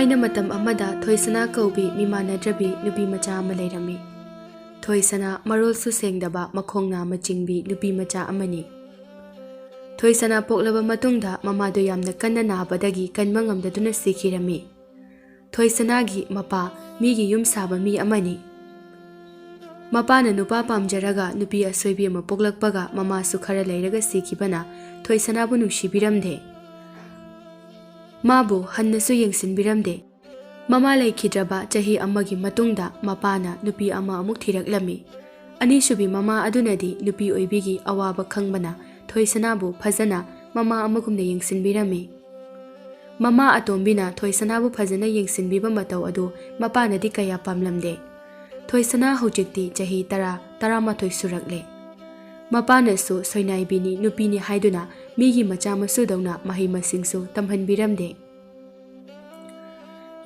ꯊꯥꯏꯅ ꯃꯇꯝ ꯑꯃꯗ ꯊꯣꯏꯁꯅꯥ ꯀꯧꯕꯤ ꯃꯤꯃꯥꯟꯅꯗ꯭ꯔꯕꯤ ꯅꯨꯄꯤ ꯃꯆꯥ ꯑꯃ ꯂꯩꯔꯝꯃꯤ꯫ ꯊꯣꯏꯁꯅꯥ ꯃꯔꯣꯜꯁꯨ ꯁꯦꯡꯗꯕ ꯃꯈꯣꯡ ꯅꯥꯝꯃ ꯆꯤꯡꯕꯤ ꯅꯨꯄꯤ ꯃꯆꯥ ꯑꯃꯅꯤ꯫ ꯊꯣꯏꯁꯅꯥ ꯄꯣꯛꯂꯕ ꯃꯇꯨꯡꯗ ꯃꯃꯥꯗꯣ ꯌꯥꯝꯅ ꯀꯟꯅ ꯅꯥꯕꯗꯒꯤ ꯀꯟꯕ ꯉꯝꯗꯗꯨꯅ ꯁꯤꯈꯤꯔꯝꯃꯤ꯫ ꯊꯣꯏꯁꯅꯥꯒꯤ ꯃꯄꯥ ꯃꯤꯒꯤ ꯌꯨꯝ ꯁꯥꯕ ꯃꯤ ꯑꯃꯅꯤ꯫ ꯃꯄꯥꯅ ꯅꯨꯄꯥ ꯄꯥꯝꯖꯔꯒ ꯅꯨꯄꯤ ꯑꯁꯣꯏꯕꯤ ꯑꯃ ꯄꯣꯛꯂꯛꯄꯒ ꯃꯃꯥꯁꯨ ꯈꯔ ꯂꯩꯔꯒ ꯁꯤꯈꯤꯕꯅ ꯊꯣꯏꯁꯅꯥꯕꯨ ꯅꯨꯡꯁꯤꯕꯤꯔꯝꯗꯦ꯫ ꯃꯥꯕꯨ ꯍꯟꯅꯁꯨ ꯌꯦꯡꯁꯤꯟꯕꯤꯔꯝꯗꯦ꯫ ꯃꯃꯥ ꯂꯩꯈꯤꯗ꯭ꯔꯕ ꯆꯍꯤ ꯑꯃꯒꯤ ꯃꯇꯨꯡꯗ ꯃꯄꯥꯅ ꯅꯨꯄꯤ ꯑꯃ ꯑꯃꯨꯛ ꯊꯤꯔꯛꯂꯝꯃꯤ꯫ ꯑꯅꯤꯁꯨꯕꯤ ꯃꯃꯥ ꯑꯗꯨꯅꯗꯤ ꯅꯨꯄꯤ ꯑꯣꯏꯕꯤꯒꯤ ꯑꯋꯥꯕ ꯈꯪꯕꯅ ꯊꯣꯏꯁꯅꯥꯕꯨ ꯐꯖꯅ ꯃꯃꯥ ꯑꯃꯒꯨꯝꯅ ꯌꯦꯡꯁꯤꯟꯕꯤꯔꯝꯃꯤ꯫ ꯃꯃꯥ ꯑꯇꯣꯝꯕꯤꯅ ꯊꯣꯏꯁꯅꯥꯕꯨ ꯐꯖꯅ ꯌꯦꯡꯁꯤꯟꯕꯤꯕ ꯃꯇꯧ ꯑꯗꯨ ꯃꯄꯥꯅꯗꯤ ꯀꯌꯥ ꯄꯥꯝꯂꯝꯗꯦ꯫ ꯊꯣꯏꯁꯅꯥ ꯍꯧꯖꯤꯛꯇꯤ ꯆꯍꯤ 10-11 ꯁꯨꯔꯛꯂꯦ꯫ ꯃꯄꯥꯅꯁꯨ ꯁꯣꯏꯅꯥꯏꯕꯤꯅꯤ ꯅꯨꯄꯤꯅꯤ ꯍꯥꯏꯗꯨꯅ ꯃꯤꯒꯤ ꯃꯆꯥ ꯃꯁꯨꯗꯧꯅ ꯃꯍꯩ ꯃꯁꯤꯡꯁꯨ ꯇꯝꯍꯟꯕꯤꯔꯝꯗꯦ꯫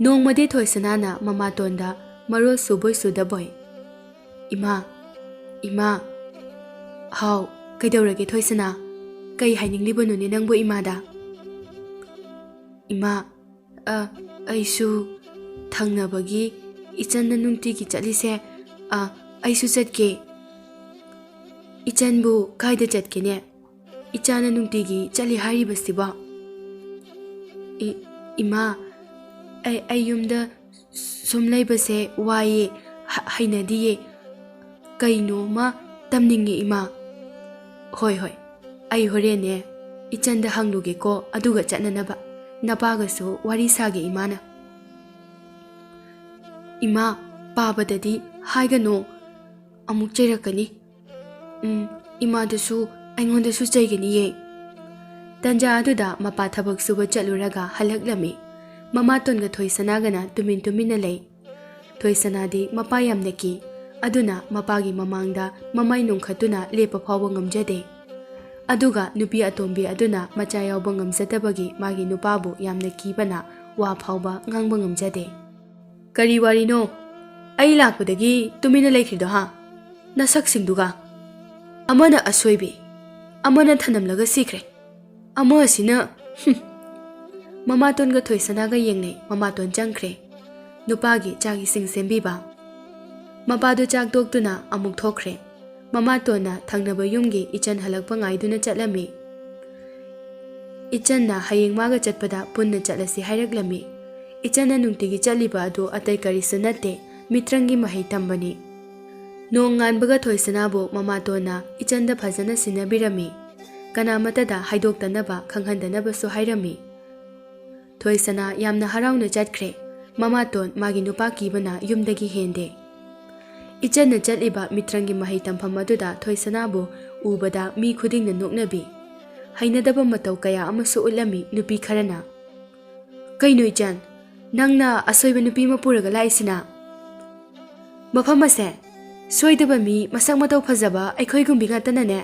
ꯅꯣꯡꯃꯗꯤ ꯊꯣꯏꯁꯅꯥꯅ ꯃꯃꯥꯇꯣꯟꯗ ꯃꯔꯣꯜ ꯁꯨꯕꯣꯏ ꯁꯨꯗꯕꯣꯏ, "ꯏꯃꯥ, ꯏꯃꯥ." "ꯍꯥꯎ, ꯀꯩꯗꯧꯔꯒꯦ ꯊꯣꯏꯁꯅꯥ? ꯀꯩ ꯍꯥꯏꯅꯤꯡꯂꯤꯕꯅꯣꯅꯦ ꯅꯪꯕꯨ ꯏꯃꯥꯗ?" "ꯏꯃꯥ, ꯑꯩꯁꯨ ꯊꯪꯅꯕꯒꯤ ꯏꯆꯟꯅ ꯅꯨꯡꯇꯤꯒꯤ ꯆꯠꯂꯤꯁꯦ, ꯑꯩꯁꯨ ꯆꯠꯀꯦ." "ꯏꯆꯟꯕꯨ ꯀꯥꯏꯗ ꯆꯠꯀꯦꯅꯦ? ꯏꯆꯥꯅ ꯅꯨꯡꯇꯤꯒꯤ ꯆꯠꯂꯤ ꯍꯥꯏꯔꯤꯕꯁꯤꯕꯣ?" "ꯏꯃꯥ, ꯑꯩ ꯌꯨꯝꯗ ꯁꯨꯝ ꯂꯩꯕꯁꯦ ꯋꯥꯏꯌꯦ, ꯍꯩꯅꯗꯤꯌꯦ, ꯀꯩꯅꯣꯃ ꯇꯝꯅꯤꯡꯉꯦ ꯏꯃꯥ." "ꯍꯣꯏ, ꯑꯩ ꯍꯣꯔꯦꯟꯅꯦ ꯏꯆꯟꯗ ꯍꯪꯂꯨꯒꯦꯀꯣ, ꯑꯗꯨꯒ ꯆꯠꯅꯅꯕ ꯅꯄꯥꯒꯁꯨ ꯋꯥꯔꯤ ꯁꯥꯒꯦ ꯏꯃꯥꯅ." "ꯏꯃꯥ, ꯄꯥꯕꯗꯗꯤ ꯍꯥꯏꯒꯅꯣ, ꯑꯃꯨꯛ ꯆꯩꯔꯛꯀꯅꯤ." "ꯏꯃꯥꯗꯁꯨ ꯑꯩꯉꯣꯟꯗꯁꯨ ꯆꯩꯒꯅꯤꯌꯦ." ꯇꯟꯖꯥ ꯑꯗꯨꯗ ꯃꯄꯥ ꯊꯕꯛ ꯁꯨꯕ ꯆꯠꯂꯨꯔꯒ ꯍꯜꯂꯛꯂꯝꯃꯤ꯫ ꯃꯃꯥꯇꯣꯟꯒ ꯊꯣꯏꯁꯅꯥꯒꯅ ꯇꯨꯃꯤꯟꯅ ꯂꯩ꯫ ꯊꯣꯏꯁꯅꯥꯗꯤ ꯃꯄꯥ ꯌꯥꯝꯅ ꯀꯤ, ꯑꯗꯨꯅ ꯃꯄꯥꯒꯤ ꯃꯃꯥꯡꯗ ꯃꯃꯥꯏ ꯅꯣꯡꯈꯠꯇꯨꯅ ꯂꯦꯞꯄ ꯐꯥꯎꯕ ꯉꯝꯖꯗꯦ꯫ ꯑꯗꯨꯒ ꯅꯨꯄꯤ ꯑꯇꯣꯝꯕꯤ ꯑꯗꯨꯅ ꯃꯆꯥ ꯌꯥꯎꯕ ꯉꯝꯖꯗꯕꯒꯤ ꯃꯥꯒꯤ ꯅꯨꯄꯥꯕꯨ ꯌꯥꯝꯅ ꯀꯤꯕꯅ ꯋꯥ ꯐꯥꯎꯕ ꯉꯥꯡꯕ ꯉꯝꯖꯗꯦ꯫ "ꯀꯔꯤ ꯋꯥꯔꯤꯅꯣ? ꯑꯩ ꯂꯥꯛꯄꯗꯒꯤ ꯇꯨꯃꯤꯟꯅ ꯂꯩꯈ꯭ꯔꯤꯗꯣ ꯍꯥ? ꯅꯁꯛꯁꯤꯡꯗꯨꯒ! ꯑꯃꯅ ꯑꯁꯣꯏꯕꯤ, ꯑꯃꯅ ꯊꯅꯝꯂꯒ ꯁꯤꯈ꯭ꯔꯦ, ꯑꯃ ꯑꯁꯤꯅ..." ꯃꯃꯥꯇꯣꯟꯒ ꯊꯣꯏꯁꯅꯥꯒ ꯌꯦꯡꯅꯩ꯫ ꯃꯃꯥꯇꯣꯟ ꯆꯪꯈ꯭ꯔꯦ, ꯅꯨꯄꯥꯒꯤ ꯆꯥꯛ ꯏꯁꯤꯡ ꯁꯦꯝꯕꯤꯕ꯫ ꯃꯄꯥꯗꯨ ꯆꯥꯛ ꯇꯣꯛꯇꯨꯅ ꯑꯃꯨꯛ ꯊꯣꯛꯈ꯭ꯔꯦ꯫ ꯃꯃꯥꯇꯣꯟꯅ ꯊꯪꯅꯕ ꯌꯨꯝꯒꯤ ꯏꯆꯟ ꯍꯜꯂꯛꯄ ꯉꯥꯏꯗꯨꯅ ꯆꯠꯂꯝꯃꯤ꯫ ꯏꯆꯟꯅ ꯍꯌꯦꯡ ꯃꯥꯒ ꯆꯠꯄꯗ ꯄꯨꯟꯅ ꯆꯠꯂꯁꯤ ꯍꯥꯏꯔꯛꯂꯝꯃꯤ꯫ ꯏꯆꯟꯅ ꯅꯨꯡꯇꯤꯒꯤ ꯆꯠꯂꯤꯕ ꯑꯗꯨ ꯑꯇꯩ ꯀꯔꯤꯁꯨ ꯅꯠꯇꯦ, ꯃꯤꯇ꯭ꯔꯪꯒꯤ ꯃꯍꯩ ꯇꯝꯕꯅꯤ꯫ ꯅꯣꯡ ꯉꯥꯟꯕꯒ ꯊꯣꯏꯁꯅꯥꯕꯨ ꯃꯃꯥꯇꯣꯟꯅ ꯏꯆꯟꯗ ꯐꯖꯅ ꯁꯤꯟꯅꯕꯤꯔꯝꯃꯤ꯫ ꯀꯅꯥꯃꯠꯇꯗ ꯍꯥꯏꯗꯣꯛꯇꯅꯕ ꯈꯪꯍꯟꯗꯅꯕꯁꯨ ꯍꯥꯏꯔꯝꯃꯤ꯫ ꯊꯣꯏꯁꯅꯥ ꯌꯥꯝꯅ ꯍꯔꯥꯎꯅ ꯆꯠꯈ꯭ꯔꯦ꯫ ꯃꯃꯥꯇꯣꯟ ꯃꯥꯒꯤ ꯅꯨꯄꯥ ꯀꯤꯕꯅ ꯌꯨꯝꯗꯒꯤ ꯍꯦꯟꯗꯦ꯫ ꯏꯆꯟꯅ ꯆꯠꯂꯤꯕ ꯃꯤꯇ꯭ꯔꯪꯒꯤ ꯃꯍꯩ ꯇꯝꯐꯝ ꯑꯗꯨꯗ ꯊꯣꯏꯁꯅꯥꯕꯨ ꯎꯕꯗ ꯃꯤ ꯈꯨꯗꯤꯡꯅ ꯅꯣꯛꯅꯕꯤ, ꯍꯩꯅꯗꯕ ꯃꯇꯧ ꯀꯌా ꯑꯃꯁꯨ ꯎꯠꯂꯝꯃꯤ ꯅꯨꯄꯤ ꯈꯔꯅ꯫ "ꯀꯩꯅꯣ ꯏꯆꯟ, ꯅꯪꯅ ꯑꯁꯣꯏꯕ ꯅꯨꯄꯤ ꯑꯃ ꯄꯨꯔꯒ ꯂꯥꯛꯏꯁꯤꯅ? ꯃꯐꯝ ꯑꯁꯦ ꯁꯣꯏꯗꯕ ꯃꯤ ꯃꯁꯛ ꯃꯇꯧ ꯐꯖꯕ ꯑꯩꯈꯣꯏꯒꯨꯝꯕꯤ ꯉꯥꯛꯇꯅꯅꯦ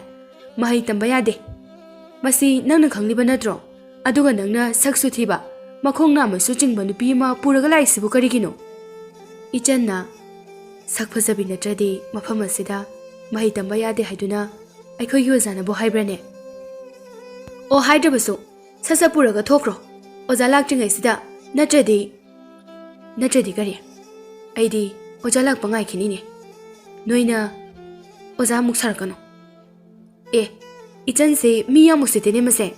ꯃꯍꯩ ꯇꯝꯕ ꯌꯥꯗꯦ꯫ ꯃꯁꯤ ꯅꯪꯅ ꯈꯪꯂꯤꯕ ꯅꯠꯇ꯭ꯔꯣ? ꯑꯗꯨꯒ ꯅꯪꯅ ꯁꯛꯁꯨ ꯊꯤꯕ, ꯃꯈꯣꯡ ꯅꯥꯝꯃꯁꯨ ꯆꯤꯡꯕ ꯅꯨꯄꯤ ꯑꯃ ꯄꯨꯔꯒ ꯂꯥꯛꯏꯁꯤꯕꯨ ꯀꯔꯤꯒꯤꯅꯣ?" "ꯏꯆꯟꯅ ꯁꯛ ꯐꯖꯕꯤ ꯅꯠꯇ꯭ꯔꯗꯤ ꯃꯐꯝ ꯑꯁꯤꯗ ꯃꯍꯩ ꯇꯝꯕ ꯌꯥꯗꯦ ꯍꯥꯏꯗꯨꯅ ꯑꯩꯈꯣꯏꯒꯤ ꯑꯣꯖꯥꯅꯕꯨ ꯍꯥꯏꯕ꯭ꯔꯅꯦ?" "ꯑꯣ, ꯍꯥꯏꯗ꯭ꯔꯕꯁꯨ ꯁꯠ ꯄꯨꯔꯒ ꯊꯣꯛꯈ꯭ꯔꯣ, ꯑꯣꯖꯥ ꯂꯥꯛꯇ꯭ꯔꯤꯉꯩꯁꯤꯗ, ꯅꯠꯇ꯭ꯔꯗꯤ ꯀꯔꯤ? ꯑꯩꯗꯤ ꯑꯣꯖꯥ ꯂꯥꯛꯄ ꯉꯥꯏꯈꯤꯅꯤꯅꯦ, ꯅꯣꯏꯅ ꯑꯣꯖꯥ ꯑꯃꯨꯛ ꯁꯥꯔꯛꯀꯅꯨ." "ꯏꯆꯟꯁꯦ ꯃꯤ ꯌꯥꯝ ꯎꯁꯤꯠꯇꯦꯅꯦ ꯃꯁꯦ."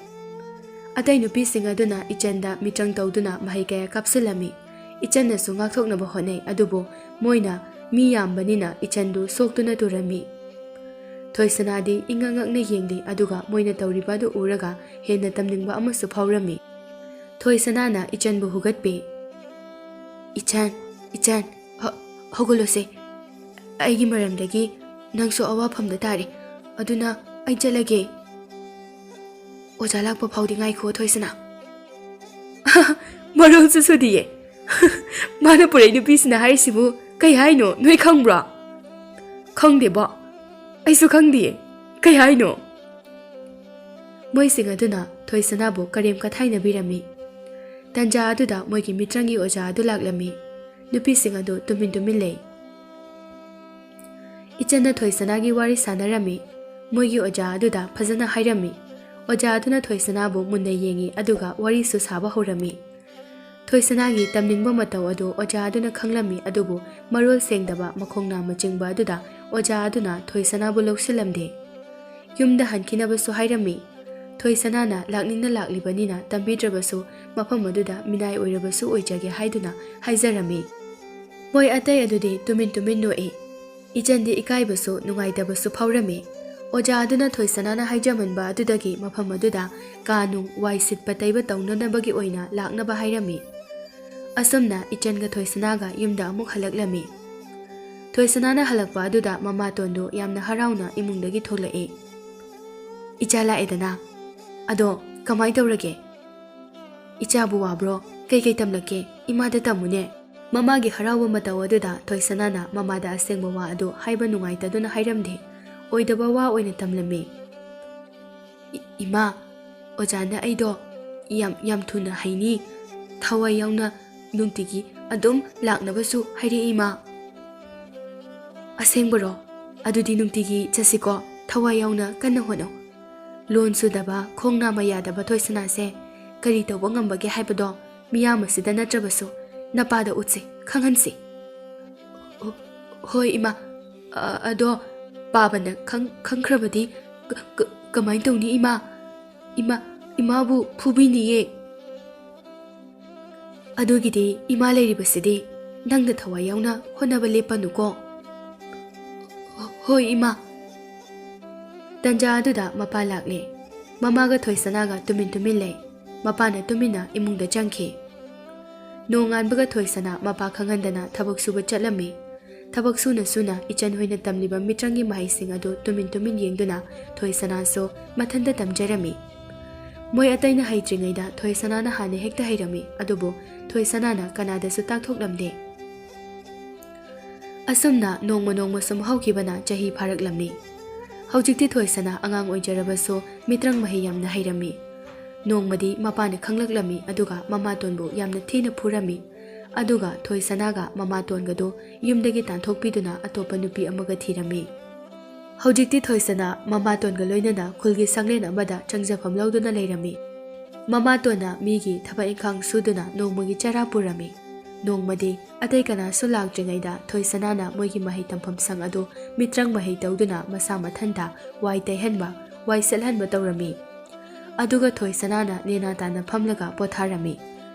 ꯑꯇꯩ ꯅꯨꯄꯤꯁꯤꯡ ꯑꯗꯨꯅ ꯏꯆꯟꯗ ꯃꯤꯇ꯭ꯔꯪ ꯇꯧꯗꯨꯅ ꯃꯍꯩ ꯀꯌꯥ ꯀꯥꯞꯁꯤꯜꯂꯝꯃꯤ꯫ ꯏꯆꯟꯅꯁꯨ ꯉꯥꯛꯊꯣꯛꯅꯕ ꯍꯣꯠꯅꯩ, ꯑꯗꯨꯕꯨ ꯃꯣꯏꯅ ꯃꯤ ꯌꯥꯝꯕꯅꯤꯅ ꯏꯆꯟꯗꯨ ꯁꯣꯛꯇꯨꯅ ꯇꯨꯔꯝꯃꯤ꯫ ꯊꯣꯏꯁꯅꯥꯗꯤ ꯏꯉꯛ-ꯉꯛꯅ ꯌꯦꯡꯂꯤ, ꯑꯗꯨꯒ ꯃꯣꯏꯅ ꯇꯧꯔꯤꯕ ꯑꯗꯨ ꯎꯔꯒ ꯍꯦꯟꯅ ꯇꯝꯅꯤꯡꯕ ꯑꯃꯁꯨ ꯐꯥꯎꯔꯝꯃꯤ꯫ ꯊꯣꯏꯁꯅꯥꯅ ꯏꯆꯟꯕꯨ ꯍꯨꯒꯠꯄꯤ꯫ "ꯏꯆꯟ, ꯍꯧꯒꯠꯂꯣꯁꯦ, ꯑꯩꯒꯤ ꯃꯔꯝꯗꯒꯤ ꯅꯪꯁꯨ ꯑꯋꯥꯐꯝꯗ ꯇꯥꯔꯦ, ꯑꯗꯨꯅ ꯑꯩ ꯆꯠꯂꯒꯦ." "ꯑꯣꯖꯥ ꯂꯥꯛꯄ ꯐꯥꯎꯗꯤ ꯉꯥꯏꯈꯣ ꯊꯣꯏꯁꯅꯥ." "ꯃꯔꯣꯜꯁꯨ ꯁꯨꯗꯤꯌꯦ, ꯃꯥꯅ ꯄꯨꯔꯛꯏ ꯅꯨꯄꯤꯁꯤꯅ ꯍꯥꯏꯔꯤꯁꯤꯕꯨ ꯀꯩ ꯍꯥꯏꯅꯣ ꯅꯣꯏ ꯈꯪꯕ꯭ꯔꯣ?" "ꯈꯪꯗꯦꯕꯣ, ꯑꯩꯁꯨ ꯈꯪꯗꯤꯌꯦ, ꯀꯩ ꯍꯥꯏꯅꯣ?" ꯃꯣꯏꯁꯤꯡ ꯑꯗꯨꯅ ꯊꯣꯏꯁꯅꯥꯕꯨ ꯀꯔꯦꯝ ꯀꯊꯥꯏꯅꯕꯤꯔꯝꯃꯤ꯫ ꯇꯟꯖꯥ ꯑꯗꯨꯗ ꯃꯣꯏꯒꯤ ꯃꯤꯇ꯭ꯔꯪꯒꯤ ꯑꯣꯖꯥ ꯑꯗꯨ ꯂꯥꯛꯂꯝꯃꯤ꯫ ꯅꯨꯄꯤꯁꯤꯡ ꯑꯗꯨ ꯇꯨꯃꯤꯟ ꯂꯩ꯫ ꯏꯆꯟꯅ ꯊꯣꯏꯁꯅꯥꯒꯤ ꯋꯥꯔꯤ ꯁꯥꯟꯅꯔꯝꯃꯤ꯫ ꯃꯣꯏꯒꯤ ꯑꯣꯖꯥ ꯑꯗꯨꯗ ꯐꯖꯅ ꯍꯥꯏꯔꯝꯃꯤ꯫ ꯑꯣꯖꯥ ꯑꯗꯨꯅ ꯊꯣꯏꯁꯅꯥꯕꯨ ꯃꯨꯟꯅ ꯌꯦꯡꯉꯤ, ꯑꯗꯨꯒ ꯋꯥꯔꯤꯁꯨ ꯁꯥꯕ ꯍꯧꯔꯝꯃꯤ꯫ ꯊꯣꯏꯁꯅꯥꯒꯤ ꯇꯝꯅꯤꯡꯕ ꯃꯇꯧ ꯑꯗꯨ ꯑꯣꯖꯥ ꯑꯗꯨꯅ ꯈꯪꯂꯝꯃꯤ ꯑꯗꯨꯕꯨ ꯃꯔꯣꯜ ꯁꯦꯡꯗꯕ ꯃꯈꯣꯡ ꯅꯥꯝꯃ ꯆꯤꯡꯕ ꯑꯗꯨꯗ ꯑꯣꯖꯥ ꯑꯗꯨꯅ ꯊꯣꯏꯁꯅꯥꯕꯨ ꯂꯧꯁꯤꯜꯂꯝꯗꯦ꯫ ꯌꯨꯝꯗ ꯍꯟꯈꯤꯅꯕꯁꯨ ꯍꯥꯏꯔꯝꯃꯤ꯫ ꯊꯣꯏꯁꯅꯥꯅ ꯂꯥꯛꯅꯤꯡꯅ ꯂꯥꯛꯂꯤꯕꯅꯤꯅ ꯇꯝꯕꯤꯗ꯭ꯔꯕꯁꯨ ꯃꯐꯝ ꯑꯗꯨꯗ ꯃꯤꯅꯥꯏ ꯑꯣꯏꯔꯕꯁꯨ ꯑꯣꯏꯖꯒꯦ ꯍꯥꯏꯗꯨꯅ ꯍꯥꯏꯖꯔꯝꯃꯤ꯫ ꯃꯣꯏ ꯑꯇꯩ ꯑꯗꯨꯗꯤ ꯇꯨꯃꯤꯟ ꯇꯨꯃꯤꯟ ꯅꯣꯛꯏ꯫ ꯏꯆꯟꯗꯤ ꯏꯀꯥꯏꯕꯁꯨ ꯅꯨꯡꯉꯥꯏꯇꯕꯁꯨ ꯐꯥꯎꯔꯝꯃꯤ꯫ ꯑꯣꯖꯥ ꯑꯗꯨꯅ ꯊꯣꯏꯁꯅꯥꯅ ꯍꯥꯏꯖꯃꯟꯕ ꯑꯗꯨꯗꯒꯤ ꯃꯐꯝ ꯑꯗꯨꯗ ꯀꯥꯅꯨꯡ ꯋꯥꯏ ꯁꯤꯠꯄ ꯇꯩꯕ ꯇꯧꯅꯅꯕꯒꯤ ꯑꯣꯏꯅ ꯂꯥꯛꯅꯕ ꯍꯥꯏꯔꯝꯃꯤ꯫ ꯑꯁꯨꯝꯅ ꯏꯆꯟꯒ ꯊꯣꯏꯁꯅꯥꯒ ꯌꯨꯝꯗ ꯑꯃꯨꯛ ꯍꯜꯂꯛꯂꯝꯃꯤ꯫ ꯊꯣꯏꯁꯅꯥꯅ ꯍꯜꯂꯛꯄ ꯑꯗꯨꯗ ꯃꯃꯥꯇꯣꯟꯗꯨ ꯌꯥꯝꯅ ꯍꯔꯥꯎꯅ ꯏꯃꯨꯡꯗꯒꯤ ꯊꯣꯛꯂꯛꯏ꯫ "ꯏꯆꯥ ꯂꯥꯛꯑꯦꯗꯅ, ꯑꯗꯣ ꯀꯃꯥꯏ ꯇꯧꯔꯒꯦ? ꯏꯆꯥꯕꯨ ꯋꯥꯕ꯭ꯔꯣ? ꯀꯩꯀꯩ ꯇꯝꯂꯛꯀꯦ? ꯏꯃꯥꯗ ꯇꯝꯃꯨꯅꯦ." ꯃꯃꯥꯒꯤ ꯍꯔꯥꯎꯕ ꯃꯇꯧ ꯑꯗꯨꯗ ꯊꯣꯏꯁꯅꯥꯅ ꯃꯃꯥꯗ ꯑꯁꯦꯡꯕ ꯋꯥ ꯑꯗꯨ ꯍꯥꯏꯕ ꯅꯨꯡꯉꯥꯏꯇꯗꯨꯅ ꯍꯥꯏꯔꯝꯗꯦ꯫ ꯑꯣꯏꯗꯕ ꯋꯥ ꯑꯣꯏꯅ ꯇꯝꯂꯝꯃꯤ꯫ "ꯏꯃꯥ, ꯑꯣꯖꯥꯅ ꯑꯩꯗꯣ ꯌꯥꯝ ꯊꯨꯅ ꯍꯩꯅꯤ, ꯊꯋꯥꯏ ꯌꯥꯎꯅ ꯅꯨꯡꯇꯤꯒꯤ ꯑꯗꯨꯝ ꯂꯥꯛꯅꯕꯁꯨ ꯍꯥꯏꯔꯛꯏ ꯏꯃꯥ." "ꯑꯁꯦꯡꯕꯔꯣ? ꯑꯗꯨꯗꯤ ꯅꯨꯡꯇꯤꯒꯤ ꯆꯠꯁꯤꯀꯣ, ꯊꯋꯥꯏ ꯌꯥꯎꯅ ꯀꯟꯅ ꯍꯣꯠꯅꯧ꯫ ꯂꯣꯟ ꯁꯨꯗꯕ, ꯈꯣꯡ ꯅꯥꯝꯃ ꯌꯥꯗꯕ ꯊꯣꯏꯁꯅꯥꯁꯦ ꯀꯔꯤ ꯇꯧꯕ ꯉꯝꯕꯒꯦ ꯍꯥꯏꯕꯗꯣ ꯃꯤꯌꯥꯝ ꯑꯁꯤꯗ ꯅꯠꯇ꯭ꯔꯕꯁꯨ ꯅꯄꯥꯗ ꯎꯠꯁꯤ, ꯈꯪꯍꯟꯁꯤ." "ꯍꯣꯏ ꯏꯃꯥ, ꯑꯗꯣ ꯄꯥꯕꯅ ꯈꯪꯈ꯭ꯔꯕꯗꯤ ꯀꯃꯥꯏ ꯇꯧꯅꯤ ꯏꯃꯥ? ꯏꯃꯥꯕꯨ ꯐꯨꯕꯤꯅꯤꯌꯦ." "ꯑꯗꯨꯒꯤꯗꯤ ꯏꯃꯥ ꯂꯩꯔꯤꯕꯁꯤꯗꯤ, ꯅꯪꯅ ꯊꯋꯥꯏ ꯌꯥꯎꯅ ꯍꯣꯠꯅꯕ ꯂꯦꯞꯄꯅꯨꯀꯣ." "ꯍꯣꯏ ꯏꯃꯥ." ꯇꯟꯖꯥ ꯑꯗꯨꯗ ꯃꯄꯥ ꯂꯥꯛꯂꯦ꯫ ꯃꯃꯥꯒ ꯊꯣꯏꯁꯅꯥꯒ ꯇꯨꯃꯤꯟ ꯇꯨꯃꯤꯟ ꯂꯩ꯫ ꯃꯄꯥꯅ ꯇꯨꯃꯤꯟꯅ ꯏꯃꯨꯡꯗ ꯆꯪꯈꯤ꯫ ꯅꯣꯡꯉꯥꯟꯕꯒ ꯊꯣꯏꯁꯅꯥ ꯃꯄꯥ ꯈꯪꯍꯟꯗꯅ ꯊꯕꯛ ꯁꯨꯕ ꯆꯠꯂꯝꯃꯤ꯫ ꯊꯕꯛ ꯁꯨꯅ ꯁꯨꯅ ꯏꯆꯟ ꯍꯣꯏꯅ ꯇꯝꯂꯤꯕ ꯃꯤꯇ꯭ꯔꯪꯒꯤ ꯃꯍꯩꯁꯤꯡ ꯑꯗꯨ ꯇꯨꯃꯤꯟ ꯇꯨꯃꯤꯟ ꯌꯦꯡꯗꯨꯅ ꯊꯣꯏꯁꯅꯥꯁꯨ ꯃꯊꯟꯇ ꯇꯝꯖꯔꯝꯃꯤ꯫ ꯃꯣꯏ ꯑꯇꯩꯅ ꯍꯩꯇ꯭ꯔꯤꯉꯩꯗ ꯊꯣꯏꯁꯅꯥꯅ ꯍꯥꯟꯅ ꯍꯦꯛꯇ ꯍꯩꯔꯝꯃꯤ ꯑꯗꯨꯕꯨ ꯊꯣꯏꯁꯅꯥꯅ ꯀꯅꯥꯗꯁꯨ ꯇꯥꯛꯊꯣꯛꯂꯝꯗꯦ꯫ ꯑꯁꯨꯝꯅ ꯅꯣꯡꯃ ꯅꯣꯡꯃ ꯁꯨꯝ ꯍꯧꯈꯤꯕꯅ ꯆꯍꯤ ꯐꯥꯔꯛꯂꯝꯃꯤ꯫ ꯍꯧꯖꯤꯛꯇꯤ ꯊꯣꯏꯁꯅꯥ ꯑꯉꯥꯡ ꯑꯣꯏꯖꯔꯕꯁꯨ ꯃꯤꯇ꯭ꯔꯪ ꯃꯍꯩ ꯌꯥꯝꯅ ꯍꯩꯔꯝꯃꯤ꯫ ꯅꯣꯡꯃꯗꯤ ꯃꯄꯥꯅ ꯈꯪꯂꯛꯂꯝꯃꯤ ꯑꯗꯨꯒ ꯃꯃꯥꯇꯣꯟꯕꯨ ꯌꯥꯝꯅ ꯊꯤꯅ ꯐꯨꯔꯝꯃꯤ꯫ ꯑꯗꯨꯒ ꯊꯣꯏꯁꯅꯥꯒ ꯃꯃꯥꯇꯣꯟꯒꯗꯨ ꯌꯨꯝꯗꯒꯤ ꯇꯥꯟꯊꯣꯛꯄꯤꯗꯨꯅ ꯑꯇꯣꯞꯄ ꯅꯨꯄꯤ ꯑꯃꯒ ꯊꯤꯔꯝꯃꯤ꯫ ꯍꯧꯖꯤꯛꯇꯤ ꯊꯣꯏꯁꯅꯥ ꯃꯃꯥꯇꯣꯟꯒ ꯂꯣꯏꯅꯅ ꯈꯨꯜꯒꯤ ꯁꯪꯂꯦꯟ ꯑꯃꯗ ꯆꯪꯖꯐꯝ ꯂꯧꯗꯨꯅ ꯂꯩꯔꯝꯃꯤ꯫ ꯃꯃꯥꯇꯣꯟꯅ ꯃꯤꯒꯤ ꯊꯕꯛ ꯏꯪꯈꯥꯡ ꯁꯨꯗꯨꯅ ꯅꯣꯡꯃꯒꯤ ꯆꯔꯥ ꯄꯨꯔꯝꯃꯤ꯫ ꯅꯣꯡꯃꯗꯤ ꯑꯇꯩ ꯀꯅꯥꯁꯨ ꯂꯥꯛꯇ꯭ꯔꯤꯉꯩꯗ ꯊꯣꯏꯁꯅꯥꯅ ꯃꯣꯏꯒꯤ ꯃꯍꯩ ꯇꯝꯐꯝ ꯁꯪ ꯑꯗꯨ ꯃꯤꯇ꯭ꯔꯪ ꯃꯍꯩ ꯇꯧꯗꯨꯅ ꯃꯁꯥ ꯃꯊꯟꯇ ꯋꯥꯏ ꯇꯩꯍꯟꯕ, ꯋꯥꯏ ꯁꯤꯠꯍꯟꯕ ꯇꯧꯔꯝꯃꯤ꯫ ꯑꯗꯨꯒ ꯊꯣꯏꯁꯅꯥꯅ ꯅꯦꯅꯥ ꯇꯥꯅ ꯐꯝꯂꯒ ꯄꯣꯊꯥꯔꯝꯃꯤ꯫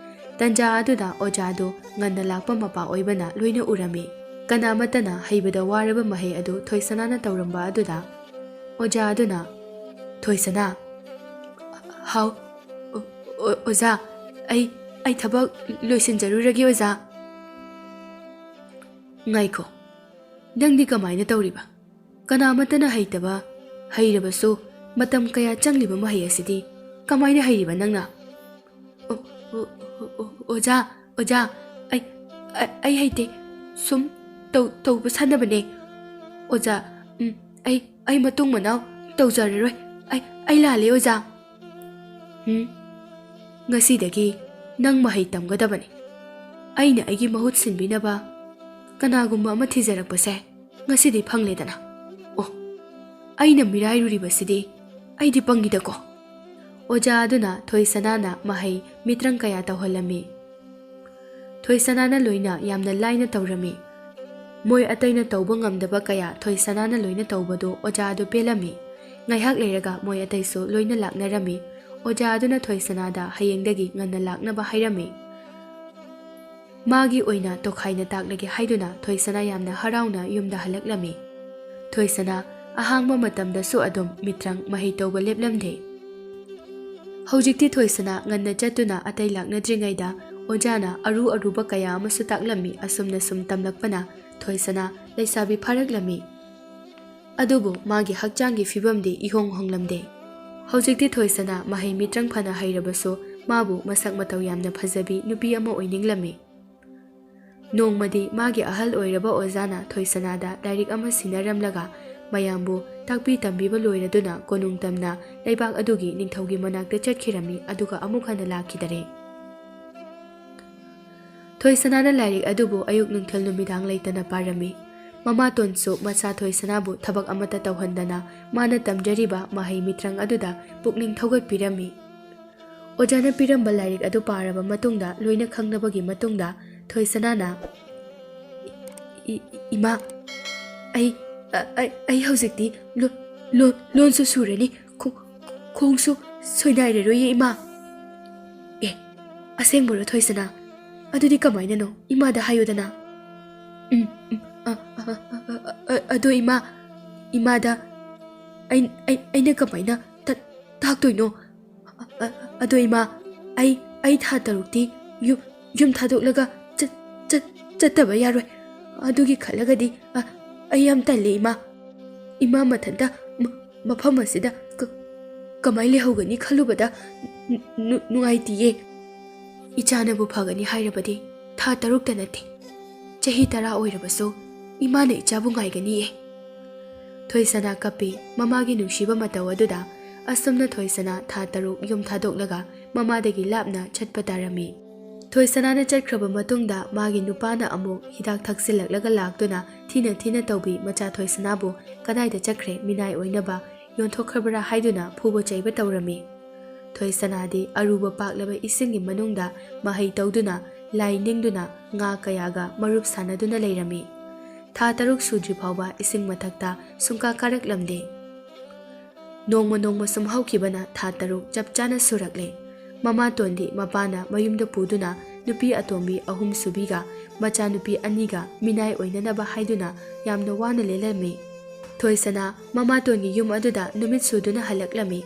ꯇꯟꯖꯥ ꯑꯗꯨꯗ ꯑꯣꯖꯥꯗꯨ ꯉꯟꯅ ꯂꯥꯛꯄ ꯃꯄꯥ ꯑꯣꯏꯕꯅ ꯂꯣꯏꯅ ꯎꯔꯝꯃꯤ꯫ ꯀꯅꯥꯃꯠꯇꯅ ꯍꯩꯕꯗ ꯋꯥꯔꯕ ꯃꯍꯩ ꯑꯗꯨ ꯊꯣꯏꯁꯅꯥꯅ ꯇꯧꯔꯝꯕ ꯑꯗꯨꯗ ꯑꯣꯖꯥ ꯑꯗꯨꯅ, "ꯊꯣꯏꯁꯅꯥ." "ꯍꯥꯎ ꯑꯣꯖꯥ, ꯑꯩ ꯊꯕꯛ ꯂꯣꯏꯁꯤꯟꯖꯔꯨꯔꯒꯦ ꯑꯣꯖꯥ." "ꯉꯥꯏꯈꯣ, ꯅꯪꯗꯤ ꯀꯃꯥꯏꯅ ꯇꯧꯔꯤꯕ? ꯀꯅꯥꯃꯠꯇꯅ ꯍꯩꯇꯕ, ꯍꯩꯔꯕꯁꯨ ꯃꯇꯝ ꯀꯌꯥ ꯆꯪꯂꯤꯕ ꯃꯍꯩ ꯑꯁꯤꯗꯤ ꯀꯃꯥꯏꯅ ꯍꯩꯔꯤꯕ ꯅꯪꯅ?" "ꯑꯣꯖꯥ, ꯑꯩ ꯍꯩꯇꯦ, ꯁꯨꯝ ꯇꯧꯕ ꯁꯥꯟꯅꯕꯅꯦ ꯑꯣꯖꯥ. ꯑꯩ ꯃꯇꯨꯡ ꯃꯅꯥꯎ ꯇꯧꯖꯔꯔꯣꯏ. ꯑꯩ ꯂꯥꯜꯂꯦ ꯑꯣꯖꯥ." "ꯉꯁꯤꯗꯒꯤ ꯅꯪ ꯃꯍꯩ ꯇꯝꯒꯗꯕꯅꯤ. ꯑꯩꯅ ꯑꯩꯒꯤ ꯃꯍꯨꯠ ꯁꯤꯟꯕꯤꯅꯕ ꯀꯅꯥꯒꯨꯝꯕ ꯑꯃ ꯊꯤꯖꯔꯛꯄꯁꯦ ꯉꯁꯤꯗꯤ ꯐꯪꯂꯦꯗꯅ. ꯑꯣ, ꯑꯩꯅ ꯃꯤꯔꯥꯏꯔꯨꯔꯤꯕꯁꯤꯗꯤ ꯑꯩꯗꯤ ꯄꯪꯉꯤꯗꯀꯣ." ꯑꯣꯖꯥ ꯑꯗꯨꯅ ꯊꯣꯏꯁꯅꯥꯅ ꯃꯍꯩ ꯃꯤꯇ꯭ꯔꯪ ꯀꯌꯥ ꯇꯧꯍꯜꯂꯝꯃꯤ꯫ ꯊꯣꯏꯁꯅꯥꯅ ꯂꯣꯏꯅ ꯌꯥꯝꯅ ꯂꯥꯏꯅ ꯇꯧꯔꯝꯃꯤ꯫ ꯃꯣꯏ ꯑꯇꯩꯅ ꯇꯧꯕ ꯉꯝꯗꯕ ꯀꯌꯥ ꯊꯣꯏꯁꯅꯥꯅ ꯂꯣꯏꯅ ꯇꯧꯕꯗꯨ ꯑꯣꯖꯥ ꯑꯗꯨ ꯄꯦꯜꯂꯝꯃꯤ꯫ ꯉꯥꯏꯍꯥꯛ ꯂꯩꯔꯒ ꯃꯣꯏ ꯑꯇꯩꯁꯨ ꯂꯣꯏꯅ ꯂꯥꯛꯅꯔꯝꯃꯤ꯫ ꯑꯣꯖꯥ ꯑꯗꯨꯅ ꯊꯣꯏꯁꯅꯥꯗ ꯍꯌꯦꯡꯗꯒꯤ ꯉꯟꯅ ꯂꯥꯛꯅꯕ ꯍꯥꯏꯔꯝꯃꯤ꯫ ꯃꯥꯒꯤ ꯑꯣꯏꯅ ꯇꯣꯈꯥꯏꯅ ꯇꯥꯛꯂꯒꯦ ꯍꯥꯏꯗꯨꯅ ꯊꯣꯏꯁꯅꯥ ꯌꯥꯝꯅ ꯍꯔꯥꯎꯅ ꯌꯨꯝꯗ ꯍꯜꯂꯛꯂꯝꯃꯤ꯫ ꯊꯣꯏꯁꯅꯥ ꯑꯍꯥꯡꯕ ꯃꯇꯝꯗꯁꯨ ꯑꯗꯨꯝ ꯃꯤꯇ꯭ꯔꯪ ꯃꯍꯩ ꯇꯧꯕ ꯂꯦꯞꯂꯝꯗꯦ꯫ ꯍꯧꯖꯤꯛꯇꯤ ꯊꯣꯏꯁꯅꯥ ꯉꯟꯅ ꯆꯠꯇꯨꯅ ꯑꯇꯩ ꯂꯥꯛꯅꯗ꯭ꯔꯤꯉꯩꯗ ꯑꯣꯖꯥꯅ ꯑꯔꯨ ꯑꯔꯨꯕ ꯀꯌా ꯑꯃꯁꯨ ꯇꯥꯛꯂꯝꯃꯤ꯫ ꯑꯁꯨꯝꯅ ꯁꯨꯝ ꯇꯝꯂꯛꯄꯅ ꯊꯣꯏꯁꯅꯥ ꯂꯩꯁꯥꯕꯤ ꯐꯥꯔꯛꯂꯝꯃꯤ꯫ ꯑꯗꯨꯕꯨ ꯃꯥꯒꯤ ꯍꯛꯆꯥꯡꯒꯤ ꯐꯤꯕꯝꯗꯤ ꯏꯍꯣꯡ ꯍꯣꯡꯂꯝꯗꯦ꯫ ꯍꯧꯖꯤꯛꯇꯤ ꯊꯣꯏꯁꯅꯥ ꯃꯍꯩ ꯃꯤꯇ꯭ꯔꯪ ꯐꯅ ꯍꯩꯔꯕꯁꯨ ꯃꯥꯕꯨ ꯃꯁꯛ ꯃꯇꯧ ꯌꯥꯝꯅ ꯐꯖꯕꯤ ꯅꯨꯄꯤ ꯑꯃ ꯑꯣꯏꯅꯤꯡꯂꯝꯃꯤ꯫ ꯅꯣꯡꯃꯗꯤ ꯃꯥꯒꯤ ꯑꯍꯜ ꯑꯣꯏꯔꯕ ꯑꯣꯖꯥꯅ ꯊꯣꯏꯁꯅꯥꯗ ꯂꯥꯏꯔꯤꯛ ꯑꯃ ꯁꯤꯟꯅꯔꯝꯂꯒ ꯃꯌꯥꯝꯕꯨ ꯇꯥꯛꯄꯤ ꯇꯝꯕꯤꯕ ꯂꯣꯏꯔꯗꯨꯅ ꯀꯣꯅꯨꯡ ꯇꯝꯅ ꯂꯩꯕꯥꯛ ꯑꯗꯨꯒꯤ ꯅꯤꯡꯊꯧꯒꯤ ꯃꯅꯥꯛꯇ ꯆꯠꯈꯤꯔꯝꯃꯤ ꯑꯗꯨꯒ ꯑꯃꯨꯛ ꯍꯟꯅ ꯂꯥꯛꯈꯤꯗꯔꯦ꯫ ꯊꯣꯏꯁꯅꯥꯅ ꯂꯥꯏꯔꯤꯛ ꯑꯗꯨꯕꯨ ꯑꯌꯨꯛ ꯅꯨꯡꯊꯤꯜ ꯅꯨꯃꯤꯗꯥꯡ ꯂꯩꯇꯅ ꯄꯥꯔꯝꯃꯤ꯫ ꯃꯃꯥꯇꯣꯟꯁꯨ ꯃꯆꯥ ꯊꯣꯏꯁꯅꯥꯕꯨ ꯊꯕꯛ ꯑꯃꯠꯇ ꯇꯧꯍꯟꯗꯅ ꯃꯥꯅ ꯇꯝꯖꯔꯤꯕ ꯃꯍꯩ ꯃꯤꯇ꯭ꯔꯪ ꯑꯗꯨꯗ ꯄꯨꯛꯅꯤꯡ ꯊꯧꯒꯠꯄꯤꯔꯝꯃꯤ꯫ ꯑꯣꯖꯥꯅ ꯄꯤꯔꯝꯕ ꯂꯥꯏꯔꯤꯛ ꯑꯗꯨ ꯄꯥꯔꯕ ꯃꯇꯨꯡꯗ ꯂꯣꯏꯅ ꯈꯪꯂꯕꯒꯤ ꯃꯇꯨꯡꯗ ꯊꯣꯏꯁꯅꯥꯅ "ꯏꯃꯥ, ꯑꯩ ꯍꯧꯖꯤꯛꯇꯤ ꯂꯣꯟꯁꯨ ꯁꯨꯔꯅꯤ, ꯈꯣꯡꯁꯨ ꯁꯣꯏꯅꯥꯏꯔꯔꯣꯏꯌꯦ ꯏꯃꯥ." "ꯑꯦ, ꯑꯁꯦꯡꯕꯔꯣ ꯊꯣꯏꯁꯅꯥ? ꯑꯗꯨꯗꯤ ꯀꯃꯥꯏꯅꯅꯣ? ꯏꯃꯥꯗ ꯍꯥꯏꯌꯨꯗꯅ." "ꯑꯗꯣ ꯏꯃꯥꯗ ꯑꯩꯅ ꯀꯃꯥꯏꯅ ꯇꯥꯛꯇꯣꯏꯅꯣ? ꯑꯗꯣ ꯏꯃꯥ, ꯑꯩ ꯊꯥ 6ꯇꯤ ꯌꯨꯝ ꯊꯥꯗꯣꯛꯂꯒ ꯆꯠꯇꯕ ꯌꯥꯔꯣꯏ. ꯑꯗꯨꯒꯤ ꯈꯜꯂꯒꯗꯤ ꯑꯩ ꯌꯥꯝ ꯇꯜꯂꯦ ꯏꯃꯥ. ꯏꯃꯥ ꯃꯊꯟꯇ ꯃꯐꯝ ꯑꯁꯤꯗ ꯀꯃꯥꯏ ꯂꯩꯍꯧꯒꯅꯤ ꯈꯜꯂꯨꯕꯗ ꯅꯨꯡꯉꯥꯏꯇꯤꯌꯦ." "ꯏꯆꯥꯅꯕꯨ ꯐꯒꯅꯤ ꯍꯥꯏꯔꯕꯗꯤ ꯊꯥ 6ꯇ ꯅꯠꯇꯦ, ꯆꯍꯤ 10 ꯑꯣꯏꯔꯕꯁꯨ ꯏꯃꯥꯅ ꯏꯆꯥꯕꯨ ꯉꯥꯏꯒꯅꯤꯌꯦ." ꯊꯣꯏꯁꯅꯥ ꯀꯞꯄꯤ. ꯃꯃꯥꯒꯤ ꯅꯨꯡꯁꯤꯕ ꯃꯇꯧ ꯑꯗꯨꯗ ꯑꯁꯨꯝꯅ ꯊꯣꯏꯁꯅꯥ ꯊꯥ 6 ꯌꯨꯝ ꯊꯥꯗꯣꯛꯂꯒ ꯃꯃꯥꯗꯒꯤ ꯂꯥꯞꯅ ꯆꯠꯄ ꯇꯥꯔꯝꯃꯤ. ꯊꯣꯏꯁꯅꯥꯅ ꯆꯠꯈ꯭ꯔꯕ ꯃꯇꯨꯡꯗ ꯃꯥꯒꯤ ꯅꯨꯄꯥꯅ ꯑꯃꯨꯛ ꯍꯤꯗꯥꯛ ꯊꯛꯆꯤꯜꯂꯛꯂꯒ ꯂꯥꯛꯇꯨꯅ ꯊꯤꯅ ꯇꯧꯕꯤ ꯃꯆꯥ ꯊꯣꯏꯁꯅꯥꯕꯨ ꯀꯗꯥꯏꯗ ꯆꯠꯈ꯭ꯔꯦ, ꯃꯤꯅꯥꯏ ꯑꯣꯏꯅꯕ ꯌꯣꯟꯊꯣꯛꯈ꯭ꯔꯕ꯭ꯔꯥ ꯍꯥꯏꯗꯨꯅ ꯐꯨꯕ ꯆꯩꯕ ꯇꯧꯔꯝꯃꯤ. ꯊꯣꯏꯁꯅꯥꯗꯤ ꯑꯔꯨꯕ ꯄꯥꯛꯂꯕ ꯏꯁꯤꯡꯒꯤ ꯃꯅꯨꯡꯗ ꯃꯍꯩ ꯇꯧꯗꯨꯅ, ꯂꯥꯏ ꯅꯤꯡꯗꯨꯅ, ꯉꯥ ꯀꯌꯥꯒ ꯃꯔꯨꯞ ꯁꯥꯟꯅꯗꯨꯅ ꯂꯩꯔꯝꯃꯤ. ꯊꯥ 6 ꯁꯨꯗ꯭ꯔꯤ ꯐꯥꯎꯕ ꯏꯁꯤꯡ ꯃꯊꯛꯇ ꯁꯨꯡꯀꯥ ꯀꯥꯔꯛꯂꯝꯗꯦ. ꯅꯣꯡꯃ ꯁꯨꯝ ꯍꯧꯈꯤꯕꯅ ꯊꯥ 6 ꯆꯞ ꯆꯥꯅ ꯁꯨꯔꯛꯂꯦ. ꯃꯃꯥꯇꯣꯟꯗꯤ ꯃꯄꯥꯅ ꯃꯌꯨꯝꯗ ꯄꯨꯗꯨꯅ ꯅꯨꯄꯤ ꯑꯇꯣꯝꯕꯤ 3 ꯁꯨꯕꯤꯒ ꯃꯆꯥꯅꯨꯄꯤ 2ꯒ ꯃꯤꯅꯥꯏ ꯑꯣꯏꯅꯅꯕ ꯍꯥꯏꯗꯨꯅ ꯌꯥꯝꯅ ꯋꯥꯅ ꯂꯦꯜꯂꯝꯃꯤ. ꯊꯣꯏꯁꯅꯥ ꯃꯃꯥꯇꯣꯟꯒꯤ ꯌꯨꯝ ꯑꯗꯨꯗ ꯅꯨꯃꯤꯠ ꯁꯨꯗꯨꯅ ꯍꯜꯂꯛꯂꯝꯃꯤ.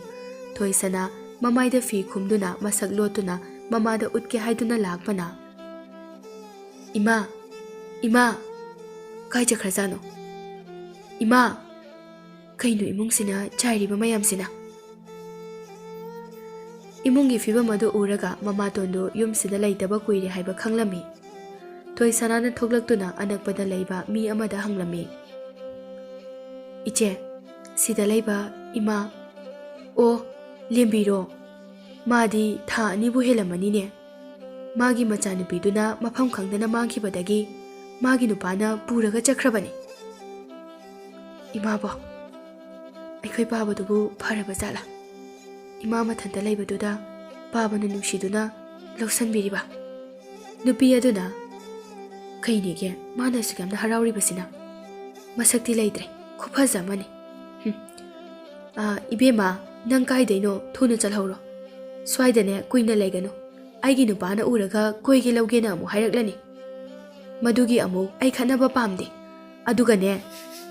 ꯊꯣꯏꯁꯅꯥ ꯃꯃꯥꯏꯗ ꯐꯤ ꯈꯨꯝꯗꯨꯅ ꯃꯁꯛ ꯂꯣꯠꯇꯨꯅ ꯃꯃꯥꯗ ꯎꯠꯀꯦ ꯍꯥꯏꯗꯨꯅ ꯂꯥꯛꯄꯅ, "ꯏꯃꯥ, ꯀꯥꯏ ꯆꯠꯈ꯭ꯔꯖꯥꯠꯅꯣ? ꯏꯃꯥ, ꯀꯩꯅꯣ ꯏꯃꯨꯡꯁꯤꯅ ꯆꯥꯏꯔꯤꯕ ꯃꯌꯥꯝꯁꯤꯅ?" ꯏꯃꯨꯡꯒꯤ ꯐꯤꯕꯝ ꯑꯗꯨ ꯎꯔꯒ ꯃꯃꯥꯇꯣꯟꯗꯨ ꯌꯨꯝꯁꯤꯗ ꯂꯩꯇꯕ ꯀꯨꯏꯔꯦ ꯍꯥꯏꯕ ꯈꯪꯂꯝꯃꯤ. ꯊꯣꯏꯁꯅꯥꯅ ꯊꯣꯛꯂꯛꯇꯨꯅ ꯑꯅꯛꯄꯗ ꯂꯩꯕ ꯃꯤ ꯑꯃꯗ ꯍꯪꯂꯝꯃꯤ. "ꯏꯆꯦ, ꯁꯤꯗ ꯂꯩꯕ ꯏꯃꯥ..." "ꯑꯣ, ꯂꯦꯝꯕꯤꯔꯣ. ꯃꯥꯗꯤ ꯊꯥ 2ꯕꯨ ꯍꯦꯜꯂꯝꯃꯅꯤꯅꯦ. ꯃꯥꯒꯤ ꯃꯆꯥꯅꯨꯄꯤꯗꯨꯅ ꯃꯐꯝ ꯈꯪꯗꯅ ꯃꯥꯡꯈꯤꯕꯗꯒꯤ ꯃꯥꯒꯤ ꯅꯨꯄꯥꯅ ꯄꯨꯔꯒ ꯆꯠꯈ꯭ꯔꯕꯅꯤ." "ꯏꯃꯥꯕꯣ, ꯑꯩꯈꯣꯏ ꯄꯥꯕꯗꯨꯕꯨ ꯐꯔꯕ ꯖꯥꯠꯂꯥ? ꯏꯃꯥ ꯃꯊꯟꯇ ꯂꯩꯕꯗꯨꯗ ꯄꯥꯕꯅ ꯅꯨꯡꯁꯤꯗꯨꯅ ꯂꯧꯁꯟꯕꯤꯔꯤꯕ?" ꯅꯨꯄꯤ ꯑꯗꯨꯅ, "ꯀꯩꯅꯦꯒꯦ ꯃꯥꯅ ꯑꯁꯨꯛ ꯌꯥꯝꯅ ꯍꯔꯥꯎꯔꯤꯕꯁꯤꯅ? ꯃꯁꯛꯇꯤ ꯂꯩꯇ꯭ꯔꯦ, ꯈꯨꯐꯖ ꯑꯃꯅꯤ." "ꯏꯕꯦꯝꯃ, ꯅꯪ ꯀꯥꯏꯗꯩꯅꯣ? ꯊꯨꯅ ꯆꯠꯍꯧꯔꯣ. ꯁ꯭ꯋꯥꯏꯗꯅꯦ ꯀꯨꯏꯅ ꯂꯩꯒꯅꯨ. ꯑꯩꯒꯤ ꯅꯨꯄꯥꯅ ꯎꯔꯒ ꯀꯣꯏꯒꯦ ꯂꯧꯒꯦꯅ ꯑꯃꯨꯛ ꯍꯥꯏꯔꯛꯂꯅꯤ. ꯃꯗꯨꯒꯤ ꯑꯃꯨꯛ ꯑꯩ ꯈꯠꯅꯕ ꯄꯥꯝꯗꯦ. ꯑꯗꯨꯒꯅꯦ,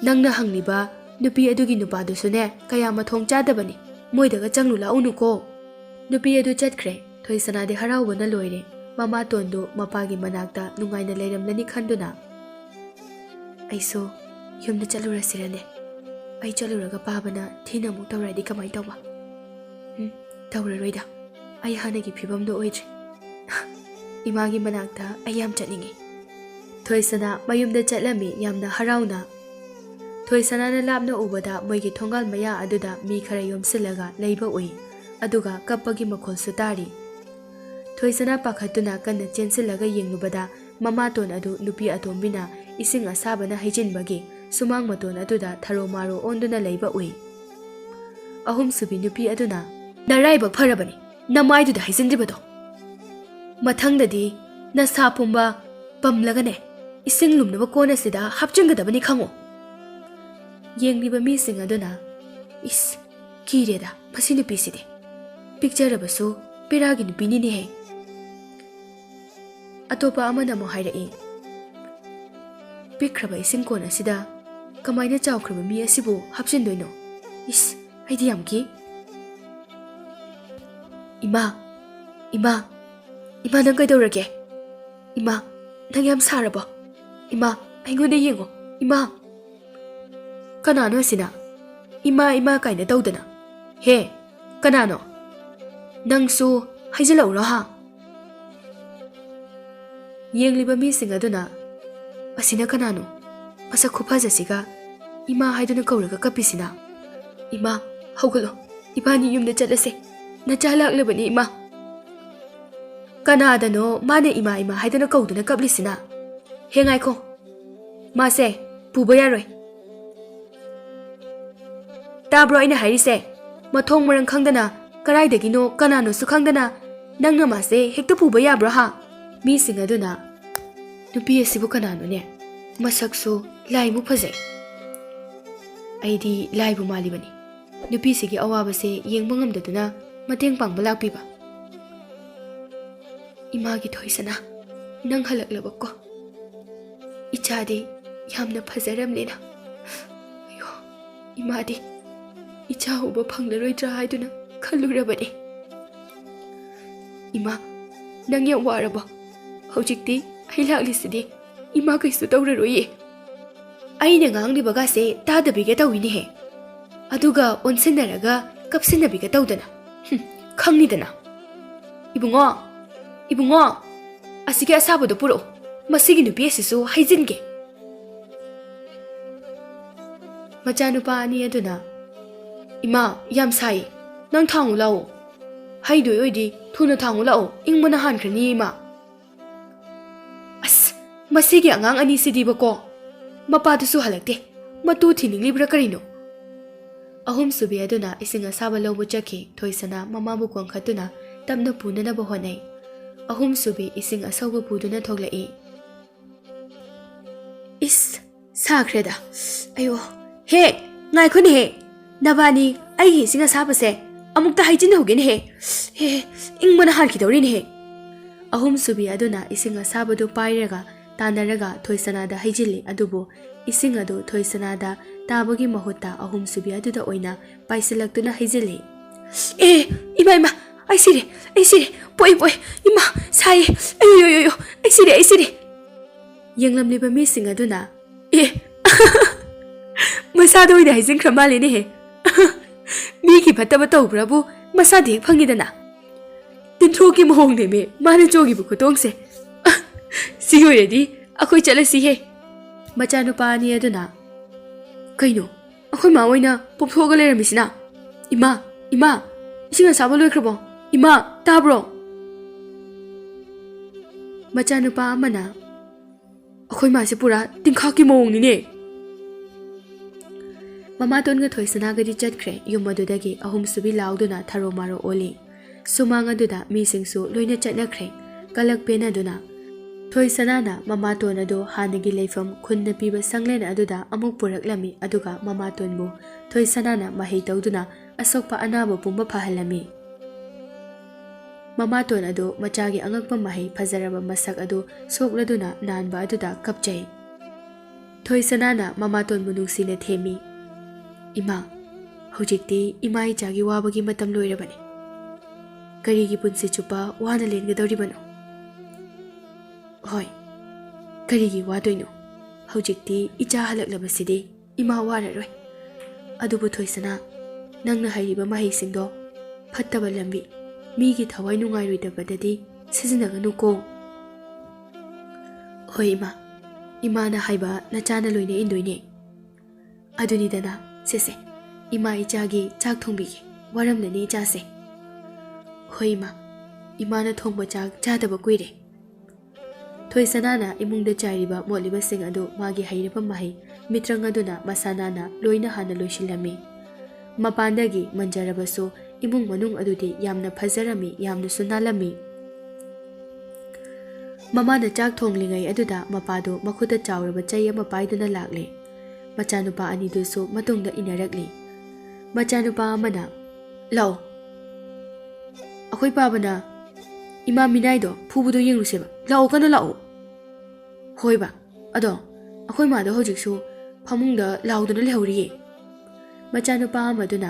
ꯅꯪꯅ ꯍꯪꯂꯤꯕ ꯅꯨꯄꯤ ꯑꯗꯨꯒꯤ ꯅꯨꯄꯥꯗꯨꯁꯨꯅꯦ ꯀꯌꯥ ꯃꯊꯣꯡ ꯆꯥꯗꯕꯅꯤ. ꯃꯣꯏꯗꯒ ꯆꯪꯂꯨ ꯂꯥꯛꯎꯅꯨꯀꯣ." ꯅꯨꯄꯤ ꯑꯗꯨ ꯆꯠꯈ꯭ꯔꯦ. ꯊꯣꯏꯁꯅꯥꯗꯤ ꯍꯔꯥꯎꯕꯅ ꯂꯣꯏꯔꯦ. ꯃꯃꯥꯇꯣꯟꯗꯨ ꯃꯄꯥꯒꯤ ꯃꯅꯥꯛꯇ ꯅꯨꯡꯉꯥꯏꯅ ꯂꯩꯔꯝꯂꯅꯤ ꯈꯟꯗꯨꯅ, "ꯑꯩꯁꯨ ꯌꯨꯝꯗ ꯆꯠꯂꯨꯔꯁꯤꯔꯅꯦ? ꯑꯩ ꯆꯠꯂꯨꯔꯒ ꯄꯥꯕꯅ ꯊꯤꯅ ꯑꯃꯨꯛ ꯇꯧꯔꯗꯤ ꯀꯃꯥꯏ ꯇꯧꯕ? ꯇꯧꯔꯔꯣꯏꯗ. ꯑꯩ ꯍꯥꯟꯅꯒꯤ ꯐꯤꯕꯝꯗꯣ ꯑꯣꯏꯗ꯭ꯔꯤ. ꯏꯃꯥꯒꯤ ꯃꯅꯥꯛꯇ ꯑꯩ ꯌꯥꯝ ꯆꯠꯅꯤꯡꯉꯤ." ꯊꯣꯏꯁꯅꯥ ꯃꯌꯨꯝꯗ ꯆꯠꯂꯝꯃꯤ ꯌꯥꯝꯅ ꯍꯔꯥꯎꯅ. ꯊꯣꯏꯁꯅꯥꯅ ꯂꯥꯞꯅ ꯎꯕꯗ ꯃꯣꯏꯒꯤ ꯊꯣꯡꯒꯥꯜ ꯃꯌꯥ ꯑꯗꯨꯗ ꯃꯤ ꯈꯔ ꯌොꯝꯁꯤꯜꯂꯒ ꯂꯩꯕ ꯎꯏ. ꯑꯗꯨꯒ ꯀꯞꯄꯒꯤ ꯃꯈꯣꯜꯁꯨ ꯇꯥꯔꯤ. ꯊꯣꯏꯁꯅꯥ ꯄꯥꯈꯠꯇꯨꯅ ꯀꯟꯅ ꯆꯦꯟꯁꯤꯜꯂꯒ ꯌꯦꯡꯂꯨꯕꯗ ꯃꯃꯥꯇꯣꯟ ꯑꯗꯨ ꯅꯨꯄꯤ ꯑꯇꯣꯝꯕꯤꯅ ꯏꯁꯤꯡ ꯑꯁꯥꯕꯅ ꯍꯩꯖꯤꯟꯕꯒꯤ ꯁꯨꯃꯥꯡ ꯃꯇꯣꯟ ꯑꯗꯨꯗ ꯊꯔꯣ ꯃꯥꯔꯣ ꯑꯣꯟꯗꯨꯅ ꯂꯩꯕ ꯎꯏ. 3 ꯁꯨꯕꯤ ꯅꯨꯄꯤ ꯑꯗꯨꯅ, "ꯅꯔꯥꯏꯕꯛ ꯐꯔꯕꯅꯤ, ꯅꯃꯥꯏꯗꯨꯗ ꯍꯩꯖꯤꯟꯗ꯭ꯔꯤꯕꯗꯣ. ꯃꯊꯪꯗꯗꯤ ꯅꯁꯥ ꯄꯨꯝꯕ ꯄꯝꯂꯒꯅꯦ ꯏꯁꯤꯡ ꯂꯨꯝꯅꯕ ꯀꯣꯟ ꯑꯁꯤꯗ ꯍꯥꯞꯆꯤꯟꯒꯗꯕꯅꯤ ꯈꯪꯉꯣ." ꯌꯦꯡꯂꯤꯕ ꯃꯤꯁꯤꯡ ꯑꯗꯨꯅ, "ꯏꯁ, ꯀꯤꯔꯦꯗ ꯃꯁꯤ ꯅꯨꯄꯤꯁꯤꯗꯤ. ꯄꯤꯛꯆꯔꯕꯁꯨ ꯄꯦꯔꯥꯒꯤ ꯅꯨꯄꯤꯅꯤꯅꯦꯍꯦ." ꯑꯇꯣꯞꯄ ꯑꯃꯅ ꯑꯃꯨꯛ ꯍꯥꯏꯔꯛꯏ, "ꯄꯤꯛꯈ꯭ꯔꯕ ꯏꯁꯤꯡ ꯀꯣꯟ ꯑꯁꯤꯗ ꯀꯃꯥꯏꯅ ꯆꯥꯎꯈ꯭ꯔꯕ ꯃꯤ ꯑꯁꯤꯕꯨ ꯍꯥꯞꯆꯤꯟꯗꯣꯏꯅꯣ? ꯏꯁ, ꯑꯩꯗꯤ ꯌꯥꯝ ꯀꯤ." "ꯏꯃꯥ, ꯅꯪ ꯀꯩꯗꯧꯔꯒꯦ? ꯏꯃꯥ, ꯅꯪ ꯌꯥꯝ ꯁꯥꯔꯕꯣ? ꯏꯃꯥ, ꯑꯩꯉꯣꯟꯗ ꯌꯦꯡꯉꯣ. ꯏꯃꯥ." "ꯀꯅꯥꯅꯣ ꯑꯁꯤꯅ? ꯏꯃꯥ ꯀꯥꯏꯅ ꯇꯧꯗꯅ. ꯍꯦ, ꯀꯅꯥꯅꯣ? ꯅꯪꯁꯨ ꯍꯩꯖꯤꯜꯂꯛꯎꯔꯣ ꯍꯥ?" ꯌꯦꯡꯂꯤꯕ ꯃꯤꯁꯤꯡ ꯑꯗꯨꯅ, "ꯑꯁꯤꯅ ꯀꯅꯥꯅꯣ? ꯃꯁꯛ ꯈꯨꯐꯖꯁꯤꯒ ꯏꯃꯥ ꯍꯥꯏꯗꯨꯅ ꯀꯧꯔꯒ ꯀꯞꯄꯤꯁꯤꯅ? ꯏꯃꯥ, ꯍꯧꯒꯠꯂꯣ. ꯏꯕꯥꯅꯤ ꯌꯨꯝꯗ ꯆꯠꯂꯁꯦ. ꯅꯆꯥ ꯂꯥꯛꯂꯕꯅꯤ ꯏꯃꯥ." "ꯀꯅꯥꯗꯅꯣ ꯃꯥꯅ ꯏꯃꯥ ꯍꯥꯏꯗꯨꯅ ꯀꯧꯗꯨꯅ ꯀꯞꯂꯤꯁꯤꯅ? ꯍꯦ, ꯉꯥꯏꯈꯣ. ꯃꯥꯁꯦ ꯄꯨꯕ ꯌꯥꯔꯣꯏ. ꯇꯥꯕ꯭ꯔꯣ ꯑꯩꯅ ꯍꯥꯏꯔꯤꯁꯦ? ꯃꯊꯣꯡ ꯃꯔꯝ ꯈꯪꯗꯅ, ꯀꯗꯥꯏꯗꯒꯤꯅꯣ ꯀꯅꯥꯅꯣꯁꯨ ꯈꯪꯗꯅ ꯅꯪꯅ ꯃꯥꯁꯦ ꯍꯦꯛꯇ ꯄꯨꯕ ꯌꯥꯕ꯭ꯔꯥ ꯍꯥ? ꯃꯤꯁꯤꯡ ꯑꯗꯨꯅ ꯅꯨꯄꯤ ꯑꯁꯤꯕꯨ ꯀꯅꯥꯅꯣꯅꯦ? ꯃꯁꯛꯁꯨ ꯂꯥꯏꯃꯨꯛ ꯐꯖꯩ. ꯑꯩꯗꯤ ꯂꯥꯏꯕꯨ ꯃꯥꯜꯂꯤꯕꯅꯤ. ꯅꯨꯄꯤꯁꯤꯒꯤ ꯑꯋꯥꯕꯁꯦ ꯌꯦꯡꯕ ꯉꯝꯗꯗꯨꯅ ꯃꯇꯦꯡ ꯄꯥꯡꯕ ꯂꯥꯛꯄꯤꯕ. ꯏꯃꯥꯒꯤ ꯊꯣꯏꯁꯅꯥ, ꯅꯪ ꯍꯜꯂꯛꯂꯕꯀꯣ? ꯏꯆꯥꯗꯤ ꯌꯥꯝꯅ ꯐꯖꯔꯝꯂꯦꯅ. ꯑꯌꯣ, ꯏꯃꯥꯗꯤ ꯏꯆꯥ ꯎꯕ ꯐꯪꯂꯔꯣꯏꯗ꯭ꯔꯥ ꯍꯥꯏꯗꯨꯅ ꯈꯜꯂꯨꯔꯕꯅꯤ. ꯏꯃꯥ, ꯅꯪ ꯌꯥꯝ ꯋꯥꯔꯕꯣ? ꯍꯧꯖꯤꯛꯇꯤ ꯑꯩ ꯂꯥꯛꯂꯤꯁꯤꯗꯤ ꯏꯃꯥ ꯀꯩꯁꯨ ꯇꯧꯔꯔꯣꯏꯌꯦ. ꯑꯩꯅ ꯉꯥꯡꯂꯤꯕꯒꯥꯁꯦ ꯇꯥꯗꯕꯤꯒ ꯇꯧꯏꯅꯦꯍꯦ. ꯑꯗꯨꯒ ꯑꯣꯟꯁꯤꯟꯅꯔꯒ ꯀꯞꯁꯤꯟꯅꯕꯤꯒ ꯇꯧꯗꯅ. ꯈꯪꯅꯤꯗꯅ. ꯏꯕꯨꯡꯉꯣ, ꯏꯕꯨꯡꯉꯣ, ꯑꯁꯤꯒꯤ ꯑꯁꯥꯕꯗꯣ ꯄꯨꯔꯛꯎ. ꯃꯁꯤꯒꯤ ꯅꯨꯄꯤ ꯑꯁꯤꯁꯨ ꯍꯩꯖꯤꯟꯒꯦ. ꯃꯆꯥꯅꯨꯄꯥ ꯑꯅꯤ ꯑꯗꯨꯅ, ꯏꯃꯥ, ꯌꯥꯝ ꯁꯥꯏ. ꯅꯪ ꯊꯥꯡꯉꯨ ꯂꯥꯛꯑꯣ. ꯍꯩꯗꯣꯏ ꯑꯣꯏꯗꯤ ꯊꯨꯅ ꯊꯥꯡꯉꯨ ꯂꯥꯛꯑꯣ. ꯏꯪꯕꯅ ꯍꯥꯟꯈ꯭ꯔꯅꯤ ꯏꯃꯥ. ꯑꯁ, ꯃꯁꯤꯒꯤ ꯑꯉꯥꯡ ꯑꯅꯤꯁꯤꯗꯤꯕꯀꯣ. ꯃꯄꯥꯗꯨꯁꯨ ꯍꯜꯂꯛꯇꯦ. ꯃꯇꯨ ꯊꯤꯅꯤꯡꯂꯤꯕ꯭ꯔꯥ ꯀꯔꯤꯅꯣ? ꯑꯍꯨꯝꯁꯨꯕꯤ ꯑꯗꯨꯅ ꯏꯁꯤꯡ ꯑꯁꯥꯕ ꯂꯧꯕ ꯆꯠꯈꯤ. ꯊꯣꯏꯁꯅꯥ ꯃꯃꯥꯕꯨ ꯀꯣꯟꯈꯠꯇꯨꯅ ꯇꯞꯅ ꯄꯨꯅꯅꯕ ꯍꯣꯠꯅꯩ. ꯑꯍꯨꯝꯁꯨꯕꯤ ꯏꯁꯤꯡ ꯑꯁꯧꯕ ꯄꯨꯗꯨꯅ ꯊꯣꯛꯂꯛꯏ. ꯏꯁ, ꯁꯥꯈ꯭ꯔꯦꯗ. ꯑꯌꯣ, ꯍꯦ, ꯉꯥꯏꯈꯣꯅꯦꯍꯦ. ꯅꯕꯥꯅꯤ ꯑꯩꯒꯤ ꯏꯁꯤꯡ ꯑꯁꯥꯕꯁꯦ ꯑꯃꯨꯛꯇ ꯍꯩꯖꯤꯟꯍꯧꯒꯦꯅꯦꯍꯦ. ꯍꯦ, ꯏꯪꯕꯅ ꯍꯥꯟꯈꯤꯗꯧꯔꯤꯅꯦꯍꯦ. ꯑꯍꯨꯝꯁꯨꯕꯤ ꯑꯗꯨꯅ ꯏꯁꯤꯡ ꯑꯁꯥꯕꯗꯨ ꯄꯥꯏꯔꯒ ꯇꯥꯟꯅꯔꯒ ꯊꯣꯏꯁꯅꯥꯗ ꯍꯩꯖꯤꯜꯂꯤ. ꯑꯗꯨꯕꯨ ꯏꯁꯤꯡ ꯑꯗꯨ ꯊꯣꯏꯁꯅꯥꯗ ꯇꯥꯕꯒꯤ ꯃꯍꯨꯠꯇ ꯑꯍꯨꯝꯁꯨꯕꯤ ꯑꯗꯨꯗ ꯑꯣꯏꯅ ꯄꯥꯏꯁꯤꯜꯂꯛꯇꯨꯅ ꯍꯩꯖꯤꯜꯂꯤ. ꯏꯃꯥ, ꯏꯃꯥ, ꯑꯩ ꯁꯤꯔꯦ, ꯑꯩ ꯁꯤꯔꯦ. ꯄꯣꯛꯏ. ꯏꯃꯥ, ꯁꯥꯏꯌꯦ. ꯑꯌꯣ, ꯑꯩ ꯁꯤꯔꯦ. ꯌꯦꯡꯂꯝꯂꯤꯕ ꯃꯤꯁꯤꯡ ꯑꯗꯨꯅ, ꯃꯁꯥꯗ ꯑꯣꯏꯅ ꯍꯩꯖꯤꯟꯈ꯭ꯔ ꯃꯥꯜꯂꯦꯅꯦꯍꯦ. ꯃꯤꯒꯤ ꯐꯠꯇꯕ ꯇꯧꯕ꯭ꯔꯥꯕꯨ ꯃꯁꯥꯗꯤ ꯍꯦꯛ ꯐꯪꯉꯤꯗꯅ. ꯇꯤꯟꯊ꯭ꯔꯣꯛꯀꯤ ꯃꯑꯣꯡꯅꯦꯃꯦ ꯃꯥꯅ ꯆꯣꯡꯉꯤꯕ ꯈꯨꯇꯣꯡꯁꯦ. ꯁꯤ ꯑꯣꯏꯔꯗꯤ ꯑꯩꯈꯣꯏ ꯆꯠꯂꯁꯤꯍꯦ. ꯃꯆꯥꯅꯨꯄꯥ ꯑꯅꯤ ꯑꯗꯨꯅ, ꯀꯩꯅꯣ, ꯑꯩꯈꯣꯏ ꯃꯥ ꯑꯣꯏꯅ ꯄꯣꯞꯊꯣꯛꯑꯒ ꯂꯩꯔꯝꯃꯤꯁꯤꯅ? ꯏꯃꯥ, ꯏꯁꯤꯡ ꯑꯁꯥꯕ ꯂꯣꯏꯈ꯭ꯔꯕꯣ? ꯏꯃꯥ, ꯇꯥꯕ꯭ꯔꯣ? ꯃꯆꯥꯅꯨꯄꯥ ꯑꯃꯅ, ꯑꯩꯈꯣꯏ ꯃꯥꯁꯦ ꯄꯨꯔꯥ ꯇꯤꯡꯈꯥꯛꯀꯤ ꯃꯑꯣꯡꯅꯤꯅꯦ. ꯃꯃꯥꯇꯣꯟꯒ ꯊꯣꯏꯁꯅꯥꯒꯗꯤ ꯆꯠꯈ꯭ꯔꯦ. ꯌꯨꯝ ꯑꯗꯨꯗꯒꯤ ꯑꯍꯨꯝꯁꯨꯕꯤ ꯂꯥꯎꯗꯨꯅ ꯊꯔꯣ ꯃꯥꯔꯣ ꯑꯣꯜꯂꯤ. ꯁꯨꯃꯥꯡ ꯑꯗꯨꯗ ꯃꯤꯁꯤꯡꯁꯨ ꯂꯣꯏꯅ ꯆꯠꯅꯈ꯭ꯔꯦ. ꯀꯂꯛ ꯄꯦꯟꯅꯗꯨꯅ. ꯊꯣꯏꯁꯅꯥꯅ ꯃꯃꯥꯇꯣꯟ ꯑꯗꯨ ꯍꯥꯟꯅꯒꯤ ꯂꯩꯐꯝ ꯈꯨꯟꯅ ꯄꯤꯕ ꯁꯪꯂꯦꯟ ꯑꯗꯨꯗ ꯑꯃꯨꯛ ꯄꯨꯔꯛꯂꯝꯃꯤ. ꯑꯗꯨꯒ ꯃꯃꯥꯇꯣꯟꯕꯨ ꯊꯣꯏꯁꯅꯥꯅ ꯃꯍꯩ ꯇꯧꯗꯨꯅ ꯑꯁꯣꯛꯄ ꯑꯅꯥꯕ ꯄꯨꯝꯕ ꯐꯍꯜꯂꯝꯃꯤ. ꯃꯃꯥꯇꯣꯟ ꯑꯗꯨ ꯃꯆꯥꯒꯤ ꯑꯉꯛꯄ ꯃꯍꯩ ꯐꯖꯔꯕ ꯃꯁꯛ ꯑꯗꯨ ꯁꯣꯛꯂꯗꯨꯅ ꯅꯥꯟꯕ ꯑꯗꯨꯗ ꯀꯞꯆꯩ. ꯊꯣꯏꯁꯅꯥꯅ ꯃꯃꯥꯇꯣꯟꯕꯨ ꯅꯨꯡꯁꯤꯅ ꯊꯦꯝꯃꯤ. ꯏꯃꯥ, ꯍꯧꯖꯤꯛꯇꯤ ꯏꯃꯥ ꯏꯆꯥꯒꯤ ꯋꯥꯕꯒꯤ ꯃꯇꯝ ꯂꯣꯏꯔꯕꯅꯤ. ꯀꯔꯤꯒꯤ ꯄꯨꯟꯁꯤ ꯆꯨꯞꯄ ꯋꯥꯅ ꯂꯦꯟꯒꯗꯧꯔꯤꯕꯅꯣ? ꯍꯣꯏ, ꯀꯔꯤꯒꯤ ꯋꯥꯗꯣꯏꯅꯣ? ꯍꯧꯖꯤꯛꯇꯤ ꯏꯆꯥ ꯍꯜꯂꯛꯂꯕꯁꯤꯗꯤ ꯏꯃಾ ꯋꯥꯔꯔꯣꯏ. ꯑꯗꯨꯕꯨ ꯊꯣꯏꯁꯅꯥ, ꯅꯪꯅ ꯍꯩꯔꯤꯕ ꯃꯍꯩꯁꯤꯡꯗꯣ ꯐꯠꯇꯕ ꯂꯝꯕꯤ, ꯃꯤꯒꯤ ꯊꯋꯥꯏ ꯅꯨꯡꯉꯥꯏꯔꯣꯏꯗꯕꯗꯗꯤ ꯁꯤꯖꯤꯟꯅꯒꯅꯨꯀꯣ. ꯍꯣꯏ ꯏꯃꯥ, ꯏꯃꯥꯅ ꯍꯥꯏꯕ ꯅꯆꯥꯅ ꯂꯣꯏꯅ ꯏꯟꯗꯣꯏꯅꯦ. ꯑꯗꯨꯅꯤꯗꯅ, ꯁꯦꯁꯦ, ꯏꯃꯥ ꯏꯆꯥꯒꯤ ꯆꯥꯛ ꯊꯣꯡꯕꯤꯒꯦ. ꯋꯥꯔꯝꯂꯅꯤ ꯏꯆꯥꯁꯦ. ꯍꯣꯏ ꯏꯃꯥ, ꯏꯃꯥꯅ ꯊꯣꯡꯕ ꯆꯥꯛ ꯆꯥꯗꯕ ꯀꯨꯏꯔꯦ. ꯊꯣꯏꯁꯅꯥꯅ ꯏꯃꯨꯡꯗ ꯆꯥꯏꯔꯤꯕ ꯃꯣꯠꯂꯤꯕꯁꯤꯡ ꯑꯗꯨ ꯃꯥꯒꯤ ꯍꯩꯔꯤꯕ ꯃꯍꯩ ꯃꯤꯇ꯭ꯔꯪ ꯑꯗꯨꯅ ꯃꯁꯥ ꯅꯥꯟꯅ ꯂꯣꯏꯅ ꯍꯥꯟꯅ ꯂꯣꯏꯁꯤꯜꯂꯝꯃꯤ. ꯃꯄꯥꯟꯗꯒꯤ ꯃꯟꯖꯔꯕꯁꯨ ꯏꯃꯨꯡ ꯃꯅꯨꯡ ꯑꯗꯨꯗꯤ ꯌꯥꯝꯅ ꯐꯖꯔꯝꯃꯤ, ꯌꯥꯝꯅꯁꯨ ꯅꯥꯜꯂꯝꯃꯤ. ꯃꯃꯥꯅ ꯆꯥꯛ ꯊꯣꯡꯂꯤꯉꯩ ꯑꯗꯨꯗ ꯃꯄꯥꯗꯨ ꯃꯈꯨꯠꯇ ꯆꯥꯎꯔꯕ ꯆꯩ ꯑꯃ ꯄꯥꯏꯗꯨꯅ ꯂꯥꯛꯂꯦ. ꯃꯆꯥꯅꯨꯄा ꯑꯅꯤꯗꯨꯁꯨ ꯃꯇꯨꯡꯗ ꯏꯟꯅꯔꯛꯂꯤ. ꯃꯆꯥꯅꯨꯄꯥ ꯑꯃꯅ, ꯂꯥꯛꯑꯣ, ꯑꯩꯈꯣꯏ ꯄꯥꯕꯅ ꯏꯃꯥ ꯃꯤꯅꯥꯏꯗꯣ ꯐꯨꯕꯗꯣ ꯌꯦꯡꯂꯨꯁꯦꯕ. ꯂꯥꯛꯑꯣ, ꯀꯟꯅ ꯂꯥꯛꯑꯣ. ꯍꯣꯏꯕ, ꯑꯗꯣ ꯑꯩꯈꯣꯏ ꯃꯥꯗꯣ ꯍꯧꯖꯤꯛꯁꯨ ꯐꯃꯨꯡꯗ ꯂꯥꯎꯗꯨꯅ ꯂꯩꯍꯧꯔꯤꯌꯦ. ꯃꯆꯥꯅꯨꯄꯥ ꯑꯃꯗꯨꯅ,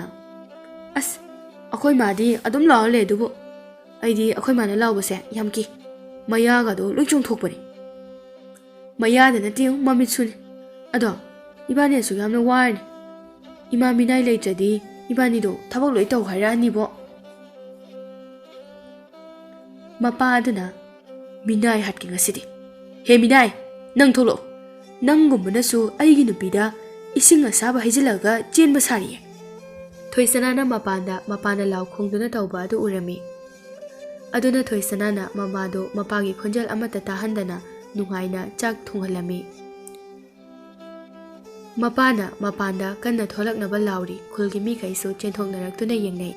ꯑꯁ, ꯑꯩꯈꯣꯏ ꯃꯥꯗꯤ ꯑꯗꯨꯝ ꯂꯥꯎꯔ ꯂꯩ. ꯑꯗꯨꯕꯨ ꯑꯩꯗꯤ ꯑꯩꯈꯣꯏ ꯃꯥꯅ ꯂꯥꯎꯕꯁꯦ ꯌꯥꯝ ꯀꯤ. ꯃꯌꯥꯒꯗꯣ ꯂꯣꯏ ꯆꯣꯡꯊꯣꯛꯄꯅꯤ. ꯃꯌꯥꯗ ꯅꯠꯇꯦ, ꯃꯃꯤꯠꯁꯨꯅꯤ. ꯑꯗꯣ ꯏꯕꯥꯅꯤꯁꯨ ꯌꯥꯝꯅ ꯋꯥꯔꯅꯤ. ꯏꯃꯥ ꯃꯤꯅꯥꯏ ꯂꯩꯇ꯭ꯔꯗꯤ ꯏꯕꯥꯅꯤꯗꯣ ꯊꯕꯛ ꯂꯣꯏ ꯇꯧ ꯍꯥꯏꯔꯛꯑꯅꯤꯕꯣ. ꯃꯄꯥ ꯑꯗꯨꯅ, ꯃꯤꯅꯥꯏ ꯍꯥꯠꯀꯦ ꯉꯁꯤꯗꯤ. ꯍꯦ ꯃꯤꯅꯥꯏ, ꯅꯪ ꯊꯣꯛꯂꯛꯑꯣ. ꯅꯪꯒꯨꯝꯕꯅꯁꯨ ꯑꯩꯒꯤ ꯅꯨꯄꯤꯗ ꯏꯁꯤꯡ ꯑꯁꯥꯕ ꯍꯩꯖꯤꯜꯂꯒ ꯆꯦꯟꯕ ꯁꯥꯔꯤꯌꯦ. ꯊꯣꯏꯁꯅꯥꯅ ꯃꯄꯥꯅ ꯂꯥꯎ ꯈꯣꯡꯗꯨꯅ ꯇꯧꯕ ꯑꯗꯨ ꯎꯔꯝꯃꯤ. ꯑꯗꯨꯅ ꯊꯣꯏꯁꯅꯥꯅ ꯃꯃꯥꯗꯨ ꯃꯄꯥꯒꯤ ꯈꯣꯟꯖꯦꯜ ꯑꯃꯠꯇ ꯇꯥꯍꯟꯗꯅ ꯅꯨꯡꯉꯥꯏꯅ ꯆꯥꯛ ꯊꯣꯡꯍꯜꯂꯝꯃꯤ. ꯃꯄꯥꯅ ꯃꯄꯥꯟꯗ ꯀꯟꯅ ꯊꯣꯛꯂꯛꯅꯕ ꯂꯥꯎꯔꯤ. ꯈꯨꯜꯒꯤ ꯃꯤꯈꯩꯁꯨ ꯆꯦꯟꯊꯣꯛꯅꯔꯛꯇꯨꯅ ꯌꯦꯡꯅꯩ.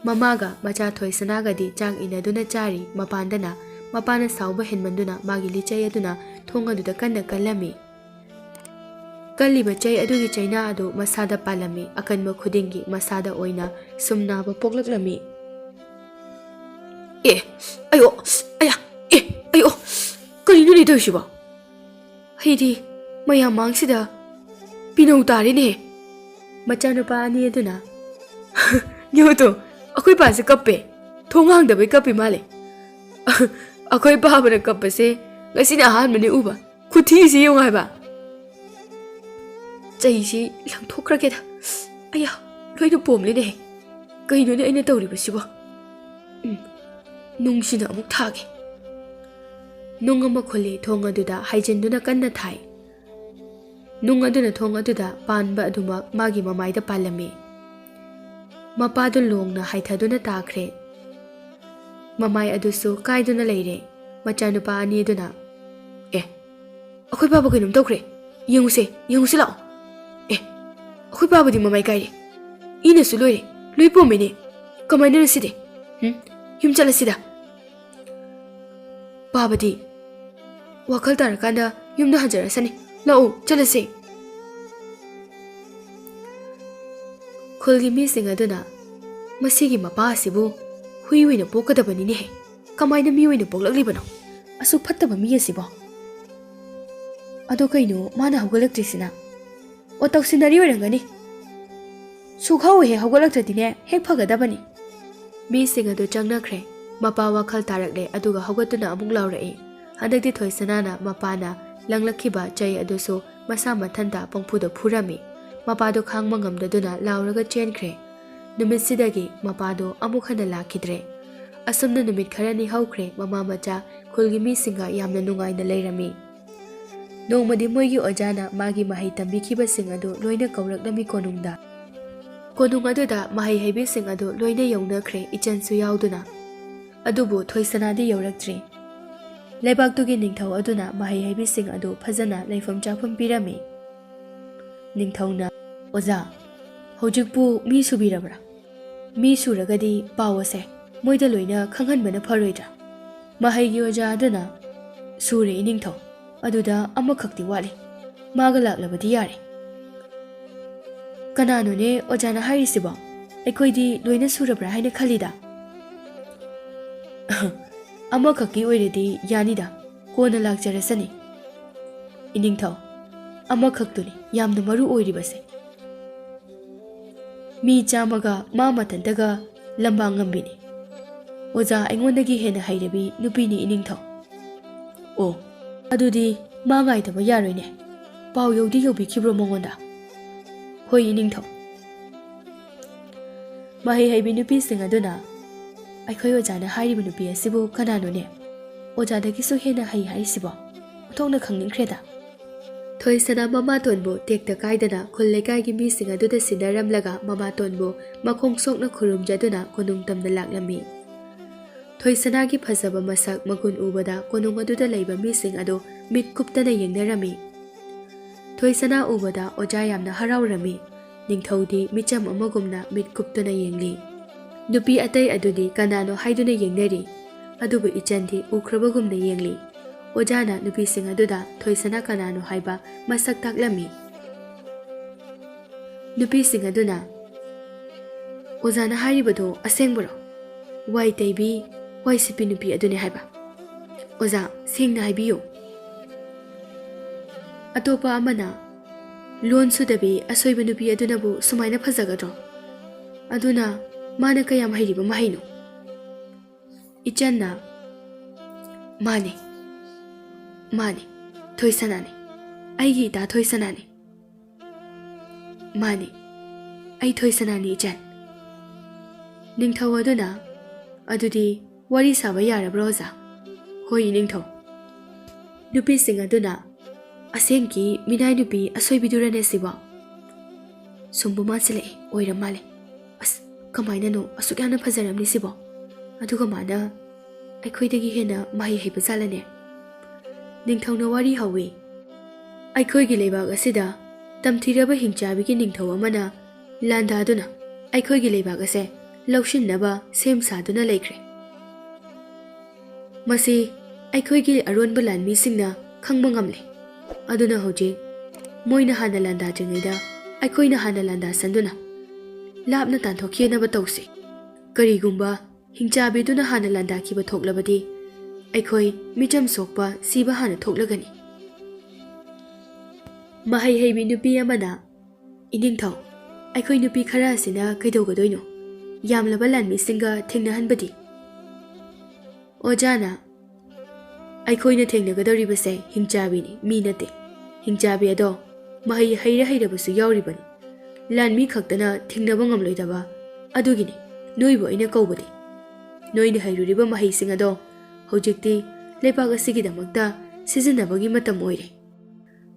Mamaga macha Thoisanagadi chang inaduna chari mapandana mapana sauba henmanduna magi lichai aduna thong aduda kanna kalami. Kaliba chai adugi chaina adu masada palami akanma khudingi masada oina sumnaba poklaklami. Ayo, aya, ayo, karino ni toishiba? Haidi, maya mangsida, pinau tari ne. Machanupa ani aduna. Nyoto, ako'y pa sa kape, thongang dabay kape mali. Ako'y pa ba ng kape se, kasi sinahan man ni uba, kuti si yung ay ba? Chay si lang thokra kita. Aya, loy na pomli ne. Kayo na ay natawri ba siya ba? Nung sina amok thagi. Nung ang makhuli thong aduda haijen duna kan na thai. Nung aduna thong aduda pan ba adumak magi mamay da palami. Mapadun long na haithaduna takre. Mamay aduso kaiduna leire. Machanupa ani aduna. Ako'y baba ganun tawkre. Yung lao. Ako'y baba di mamay kaire. Ina suloy. Loy po mene. Kamay na side. Yung chala sida. Baba di. Wakal tarakanda yung nahanjara sani. Lao, chala se. Khulgi mi singa duna. Masigi mapa asibu. Hui na pokadaba ni nehe. Kamay na miwi na poklagli bano. Asuk pataba mi asibo. Ado kaino mana haugalagtrisina. O tawsinari warangani. Sukhaw he haugalagtradine hek phagadabani. Mi singa do changnakre. Mapa wakal tarakle aduga haugatuna amuk laurae. Handakti Thoisanana mapana langlakhiba chay aduso masa mathanta pangphuda phurami. Mapado khangma ngamdaduna lauraga chenkre. Numit sidagi mapado amuk hana lakhidre. Asumna numit kharani haukre mama macha khulgi mi singa yamna nungaina leirami. Nongmadi moigi ojana magi mahai tambikhiba sing adu loina kauraklami konungda. Konung aduda mahai heibi sing adu loina yaunakre ichansu yauduna. Adubu Thoisanadi yauraktre. Leibaktugi ningthau aduna mahai heibi sing adu phajana leifam chapam pirami. Ningthauna Oza hojikpu mi subirabra. Mi suragadi pawase moida loina khanghanbana pharoidra. Mahaigi oja aduna sure ningthau aduda amakhakti wali. Maga laklabadi yare. Kanano ne ojana hairisiba. Ekoidi loina surabra haina khalida. Amakhakki oiredi yanida kona lakjarasani. Iningthau amakhaktuni yamna maru oiribase. Mi chamaga ma matantaga lambang ngambini. Oza aingondagi hena hairabi nupini iningthau. O adudi ma ngaitaba yaroine. Pau yodi yobikibro mongonda. Hoi iningthau. Mahai haibi nupi sing aduna Aikoy ojana hairiba nupi asibu kanano ne. Ojadagi so hena hai haisibo. Utongna khangningkreda. Thoisana mama tonbo tekta kaidana khullekai mi singa duda sinaramlaga mama tonbo makhong sokna khurumjaduna konung tamna laklami. Thoisana gi phajaba masak magun ubada konung aduda leiba mi sing ado mit kuptana yengnarami. Thoisana ubada oja yamna haraurami. Ningthaudi micham amagumna mit kuptana yengli. Nupi atai adudi kanano haiduna yengnari. Adubu ichandi ukrabagumna yengli. Ojana nupi sing aduda Thoisana kanano haiba masak taklami. Nupi sing aduna Ojana haribado asengboro. Wai taibi wai sipi nupi adune haiba. Oza singna haibiyo. Atopa amana lon sudabi asoiba nupi adunabu sumaina phajagadro. Aduna mana kayam hairiba mahaino. Ichanna Mane Thoisanane. Aigi ita Thoisanane. Mane ai Thoisanane ichan. Ningthau aduna adudi wari saba yarabra oza. Hoi ningthau. Nupi sing aduna asenki minai nupi asoibidurane siba. Sumbu masile oiramale. As kamaina no asukyana phajaramni siba. Aduga mana aikhoidagi hena mahi heiba jalane. Ningthau wari hawi. Aikhoigi leibak asida tamthiraba hingchabigi ningthau amana landa aduna aikhoigi leibak ase ꯂꯧꯁꯤꯟꯅꯕ ꯁꯦꯝ ꯁꯥꯗꯨꯅ ꯂꯩꯈ꯭ꯔꯦ꯫ ꯃꯁꯤ ꯑꯩꯈꯣꯏꯒꯤ ꯑꯔꯣꯟꯕ ꯂꯥꯟꯃꯤꯁꯤꯡꯅ ꯈꯪꯕ ꯉꯝꯂꯦ, ꯑꯗꯨꯅ ꯍꯧꯖꯤꯛ ꯃꯣꯏꯅ ꯍꯥꯟꯅ ꯂꯥꯟꯗꯥꯗ꯭ꯔꯤꯉꯩꯗ ꯑꯩꯈꯣꯏꯅ ꯍꯥꯟꯅ ꯂꯥꯟꯗꯥꯁꯟꯗꯨꯅ ꯂꯥꯞꯅ ꯇꯥꯟꯊꯣꯛꯈꯤꯅꯕ ꯇꯧꯁꯤ꯫ ꯀꯔꯤꯒꯨꯝꯕ ꯍꯤꯡꯆꯥꯕꯤꯗꯨꯅ ꯍꯥꯟꯅ ꯂꯥꯟꯗꯥꯈꯤꯕ ꯊꯣꯛꯂꯕꯗꯤ ꯑꯩꯈꯣꯏ ꯃꯤꯆꯝ ꯁꯣꯛꯄ ꯁꯤꯕ ꯍꯥꯟꯅ ꯊꯣꯛꯂꯒꯅꯤ꯫ ꯃꯍꯩ ꯍꯩꯕꯤ ꯅꯨꯄꯤ ꯑꯃꯅ, ꯏꯅꯤꯡꯊꯧ, ꯑꯩꯈꯣꯏ ꯅꯨꯄꯤ ꯈꯔ ꯑꯁꯤꯅ ꯀꯩꯗꯧꯒꯗꯣꯏꯅꯣ? ꯌꯥꯝꯂꯕ ꯂꯥꯟꯃꯤꯁꯤꯡꯒ ꯊꯦꯡꯅꯍꯟꯕꯗꯤ? ꯑꯣꯖꯥꯅ, ꯑꯩꯈꯣꯏꯅ ꯊꯦꯡꯅꯒꯗꯧꯔꯤꯕꯁꯦ ꯍꯤꯡꯆꯥꯕꯤꯅꯤ, ꯃꯤ ꯅꯠꯇꯦ꯫ ꯍꯤꯡꯆꯥꯕꯤ ꯑꯗꯣ ꯃꯍꯩ ꯍꯩꯔꯕꯁꯨ ꯌꯥꯎꯔꯤꯕꯅꯤ꯫ ꯂꯥꯟꯃꯤ ꯈꯛꯇꯅ ꯊꯤꯡꯅꯕ ꯉꯝꯂꯣꯏꯗꯕ, ꯑꯗꯨꯒꯤꯅꯤ ꯅꯣꯏꯕꯨ ꯑꯩꯅ ꯀꯧꯕꯗꯤ꯫ ꯅꯣꯏꯅ ꯍꯩꯔꯨꯔꯤꯕ ꯃꯍꯩꯁꯤꯡ ꯑꯗꯣ ꯍꯧꯖꯤꯛꯇꯤ ꯂꯩꯕꯥꯛ ꯑꯁꯤꯒꯤꯗꯃꯛꯇ ꯁꯤꯖꯤꯟꯅꯕꯒꯤ ꯃꯇꯝ ꯑꯣꯏꯔꯦ꯫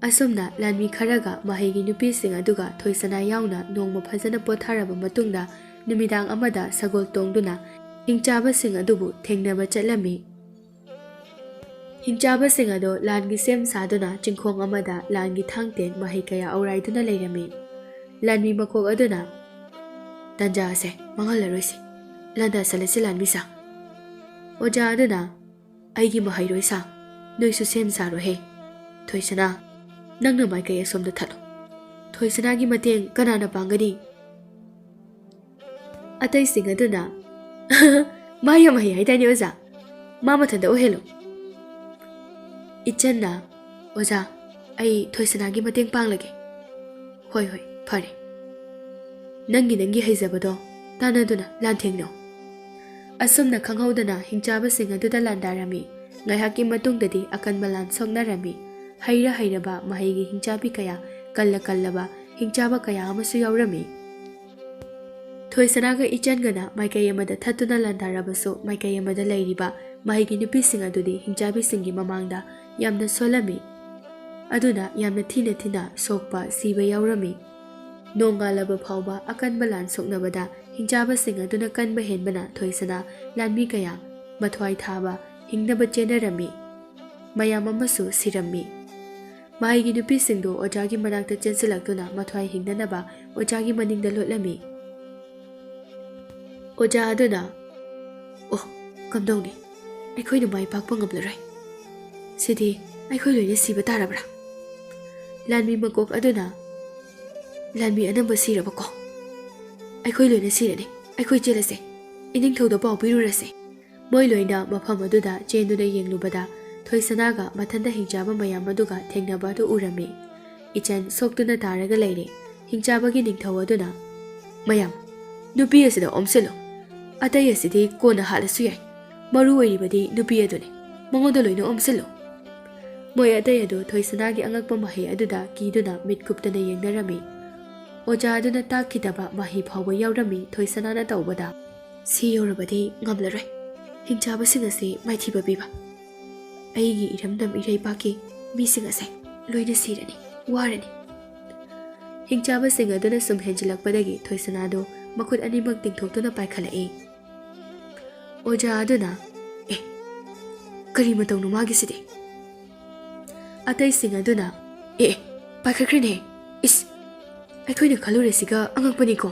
ꯑꯁꯨꯝꯅ ꯂꯥꯟꯃꯤ ꯈꯔꯒ ꯃꯍꯩꯒꯤ ꯅꯨꯄꯤꯁꯤꯡ ꯑꯗꯨꯒ ꯊꯣꯏꯁꯅꯥ ꯌꯥꯎꯅ ꯅꯣꯡꯃ ꯐꯖꯅ ꯄꯣꯊꯥꯔꯕ ꯃꯇꯨꯡꯗ ꯅꯨꯃꯤꯗꯥꯡ ꯑꯃꯗ ꯁꯒꯣꯜ ꯇꯣꯡꯗꯨꯅ ꯍꯤꯡꯆꯥꯕꯁꯤꯡ ꯑꯗꯨꯕꯨ ꯊꯦꯡꯅꯕ ꯆꯠꯂꯝꯃꯤ꯫ ꯍꯤꯡꯆꯥꯕꯁꯤꯡ ꯑꯗꯣ ꯂꯥꯟꯒꯤ ꯁꯦꯝ ꯁꯥꯗꯨꯅ ꯆꯤꯡꯈꯣꯡ ꯑꯃꯗ ꯂꯥꯟꯒꯤ ꯊꯥꯡꯇꯦꯟ ꯃꯍꯩ ꯀꯌꯥ ꯑꯧꯔꯥꯏꯗꯨꯅ ꯂꯩꯔꯝꯃꯤ꯫ ꯂꯥꯟꯃꯤ ꯃꯀꯣꯛ ꯑꯗꯨꯅ, ꯇꯟꯖꯥ ꯑꯁꯦ ꯃꯥꯡꯍꯜꯂꯔꯣꯏꯁꯤ, ꯂꯥꯟꯗꯥꯁꯜꯂꯁꯤ ꯂꯥꯟꯃꯤꯁꯥ꯫ ꯑꯣꯖꯥ ꯑꯗꯨꯅ, ꯑꯩꯒꯤ ꯃꯍꯩꯔꯣꯏꯁꯥ, ꯅꯣꯏꯁꯨ ꯁꯦꯝ ꯁꯥꯔꯣꯍꯦ꯫ ꯊꯣꯏꯁꯅꯥ, ꯅꯪꯅ ꯃꯥꯏꯀꯩ ꯑꯁꯣꯝꯗ ꯊꯠꯂꯣ꯫ ꯊꯣꯏꯁꯅꯥꯒꯤ ꯃꯇꯦꯡ ꯀꯅꯥꯅ ꯄꯥꯡꯒꯅꯤ? ꯑꯇꯩꯁꯤꯡ ꯑꯗꯨꯅ, ꯃꯥ ꯌꯥꯝ ꯍꯩ ꯍꯥꯏꯗꯥꯏꯅꯦ ꯑꯣꯖꯥ, ꯃꯥ ꯃꯊꯟꯇ ꯑꯣꯏꯍꯜꯂꯨ꯫ ꯏꯆꯟꯅ, ꯑꯣꯖꯥ, ꯑꯩ ꯊꯣꯏꯁꯅꯥꯒꯤ ꯃꯇꯦꯡ ꯄꯥꯡꯂꯒꯦ꯫ ꯍꯣꯏ ꯍꯣꯏ, ꯐꯔꯦ꯫ ꯅꯪꯒꯤ ꯍꯩꯖꯕꯗꯣ ꯇꯥꯟꯅꯗꯨꯅ ꯂꯥꯟꯊꯦꯡꯅꯧ꯫ ꯑꯁꯨꯝꯅ ꯈꯪꯍꯧꯗꯅ ꯍꯤꯡꯆꯥꯕꯁꯤꯡ ꯑꯗꯨꯗ ꯂꯥꯟꯗꯥꯔꯝꯃꯤ꯫ ꯉꯥꯏꯍꯥꯛꯀꯤ ꯃꯇꯨꯡꯗꯗꯤ ꯑꯀꯟꯕ ꯂꯥꯟ ꯁꯣꯛꯅꯔꯝꯃꯤ꯫ ꯍꯩꯔꯕ ꯃꯍꯩꯒꯤ ꯍꯤꯡꯆꯥꯕꯤ ꯀꯌꯥ, ꯀꯜꯂꯕ ꯍꯤꯡꯆꯥꯕ ꯀꯌా ꯑꯃꯁꯨ ꯌꯥꯎꯔꯝꯃꯤ꯫ ꯊꯣꯏꯁꯅꯥꯒ ꯏꯆꯟꯒꯅ ꯃꯥꯏꯀꯩ ꯑꯃꯗ ꯊꯠꯇꯨꯅ ꯂꯥꯟꯗꯥꯔꯕꯁꯨ ꯃꯥꯏꯀꯩ ꯑꯃꯗ ꯂꯩꯔꯤꯕ ꯃꯍꯩꯒꯤ ꯅꯨꯄꯤꯁꯤꯡ ꯑꯗꯨꯗꯤ ꯍꯤꯡꯆꯥꯕꯤꯁꯤꯡꯒꯤ ꯃꯃꯥꯡꯗ ꯌꯥꯝꯅ ꯁꯣꯜꯂꯝꯃꯤ, ꯑꯗꯨꯅ ꯌꯥꯝꯅ ꯊꯤꯅ ꯁꯣꯛꯄ ꯁꯤꯕ ꯌꯥꯎꯔꯝꯃꯤ꯫ ꯅꯣꯡꯉꯥꯜꯂꯕ ꯐꯥꯎꯕ ꯑꯀꯟꯕ ꯂꯥꯟ ꯁꯣꯛꯅꯕꯗ ꯍꯤꯡꯆꯥꯕꯁꯤꯡ ꯑꯗꯨꯅ ꯀꯟꯕ ꯍꯦꯟꯕꯅ ꯊꯣꯏꯁꯅꯥ ꯂꯥꯟꯃꯤ ꯀꯌꯥ ꯃꯊ꯭ꯋꯥꯏ ꯊꯥꯕ ꯍꯤꯡꯅꯕ ꯆꯦꯟꯅꯔꯝꯃꯤ, ꯃꯌꯥꯝ ꯑꯃꯁꯨ ꯁꯤꯔꯝꯃꯤ꯫ ꯃꯍꯩꯒꯤ ꯅꯨꯄꯤꯁꯤꯡꯗꯨ ꯑꯣꯖꯥꯒꯤ ꯃꯅꯥꯛꯇ ꯆꯦꯟꯁꯤꯜꯂꯛꯇꯨꯅ ꯃꯊ꯭ꯋꯥꯏ ꯍꯤꯡꯅꯅꯕ ꯑꯣꯖꯥꯒꯤ ꯃꯅꯤꯡꯗ ꯂꯣꯠꯂꯝꯃꯤ꯫ ꯑꯣꯖꯥ ꯑꯗꯨꯅ, ꯑꯣ, ꯀꯝꯗꯧꯅꯤ? ꯑꯩꯈꯣꯏꯅ ꯃꯥꯏ ꯄꯥꯛꯄ ꯉꯝꯂꯔꯣꯏ꯫ ꯁꯤꯗꯤ ꯑꯩꯈꯣꯏ ꯂꯣꯏꯅ ꯁꯤꯕ ꯇꯥꯔꯕ꯭ꯔꯥ? ꯂꯥꯟꯃꯤ ꯃꯀꯣꯛ ꯑꯗꯨꯅ, ꯂꯥꯟꯃꯤ ꯑꯅꯝꯕ ꯁꯤꯔꯕꯀꯣ? ꯑꯩꯈꯣꯏ ꯂꯣꯏꯅ ꯁꯤꯔꯅꯤ, ꯑꯩꯈꯣꯏ ꯆꯦꯜꯂꯁꯦ, ꯏꯅꯤꯡꯊꯧꯗ ꯄꯥꯎ ꯄꯤꯔꯨꯔꯁꯦ꯫ ꯃꯣꯏ ꯂꯣꯏꯅ ꯃꯐꯝ ꯑꯗꯨꯗ ꯆꯦꯟꯗꯨꯅ ꯌꯦꯡꯂꯨꯕꯗ ꯊꯣꯏꯁꯅꯥꯒ ꯃꯊꯟꯇ ꯍꯤꯡꯆꯥꯕ ꯃꯌꯥꯝ ꯑꯗꯨꯒ ꯊꯦꯡꯅꯕ ꯑꯗꯨ ꯎꯔꯝꯃꯤ꯫ ꯏꯆꯟ ꯁꯣꯛꯇꯨꯅ ꯇꯥꯔꯒ ꯂꯩꯔꯦ꯫ ꯍꯤꯡꯆꯥꯕꯒꯤ ꯅꯤꯡꯊꯧ ꯑꯗꯨꯅ, ꯃꯌꯥꯝ, ꯅꯨꯄꯤ ꯑꯁꯤꯗ ꯑꯣꯝꯁꯤꯜꯂꯨ, ꯑꯇꯩ ꯑꯁꯤꯗꯤ ꯀꯣꯟꯅ ꯍꯥꯠꯂꯁꯨ ꯌꯥꯏ, ꯃꯔꯨ ꯑꯣꯏꯔꯤꯕꯗꯤ ꯅꯨꯄꯤ ꯑꯗꯨꯅꯤ, ꯃꯉꯣꯟꯗ ꯂꯣꯏꯅ ꯑꯣꯝꯁꯤꯜꯂꯨ꯫ ꯃꯣꯏ ꯑꯇꯩ ꯑꯗꯨ ꯊꯣꯏꯁꯅꯥꯒꯤ ꯑꯉꯛꯄ ꯃꯍꯩ ꯑꯗꯨꯗ ꯀꯤꯗꯨꯅ ꯃꯤꯠ ꯀꯨꯞꯇꯅ ꯌꯦꯡꯅꯔꯝꯃꯤ꯫ ꯑꯣꯖꯥ ꯑꯗꯨꯅ ꯇꯥꯛꯈꯤꯗꯕ ꯃꯍꯩ ꯐꯥꯎꯕ ꯌꯥꯎꯔꯝꯃꯤ ꯊꯣꯏꯁꯅꯥꯅ ꯇꯧꯕꯗ꯫ ꯁꯤ ꯌꯧꯔꯕꯗꯤ ꯉꯝꯂꯔꯣꯏ, ꯍꯤꯡꯆꯥꯕꯁꯤꯡ ꯑꯁꯤ ꯃꯥꯏꯊꯤꯕ ꯄꯤꯕ꯫ ꯑꯩꯒꯤ ꯏꯔꯝꯗꯝ ꯏꯔꯩꯕꯥꯛꯀꯤ ꯃꯤꯁꯤꯡ ꯑꯁꯦ ꯂꯣꯏꯅ ꯁꯤꯔꯅꯤ, ꯋꯥꯔꯅꯤ꯫ ꯍꯤꯡꯆꯥꯕꯁꯤꯡ ꯑꯗꯨꯅ ꯁꯨꯝ ꯍꯦꯟꯖꯤꯜꯂꯛꯄꯗꯒꯤ ꯊꯣꯏꯁꯅꯥꯗꯨ ꯃꯈꯨꯠ ꯑꯅꯤꯃꯛ ꯇꯤꯡꯊꯣꯛꯇꯨꯅ ꯄꯥꯏꯈꯠꯂꯛꯏ꯫ ꯑꯣꯖꯥ ꯑꯗꯨꯅ, ꯑꯦ, ꯀꯔꯤ ꯃꯇꯧꯅꯣ ꯃꯥꯒꯤꯁꯤꯗꯤ? ꯑꯇꯩꯁꯤꯡ ꯑꯗꯨꯅ, ꯑꯦ, ꯄꯥꯏꯈꯠꯈ꯭ꯔꯦꯅꯦ, ꯏꯁ, ꯑꯩꯈꯣꯏꯅ ꯈꯜꯂꯨꯔꯤꯁꯤꯒ ꯑꯉꯛꯄꯅꯤꯀꯣ꯫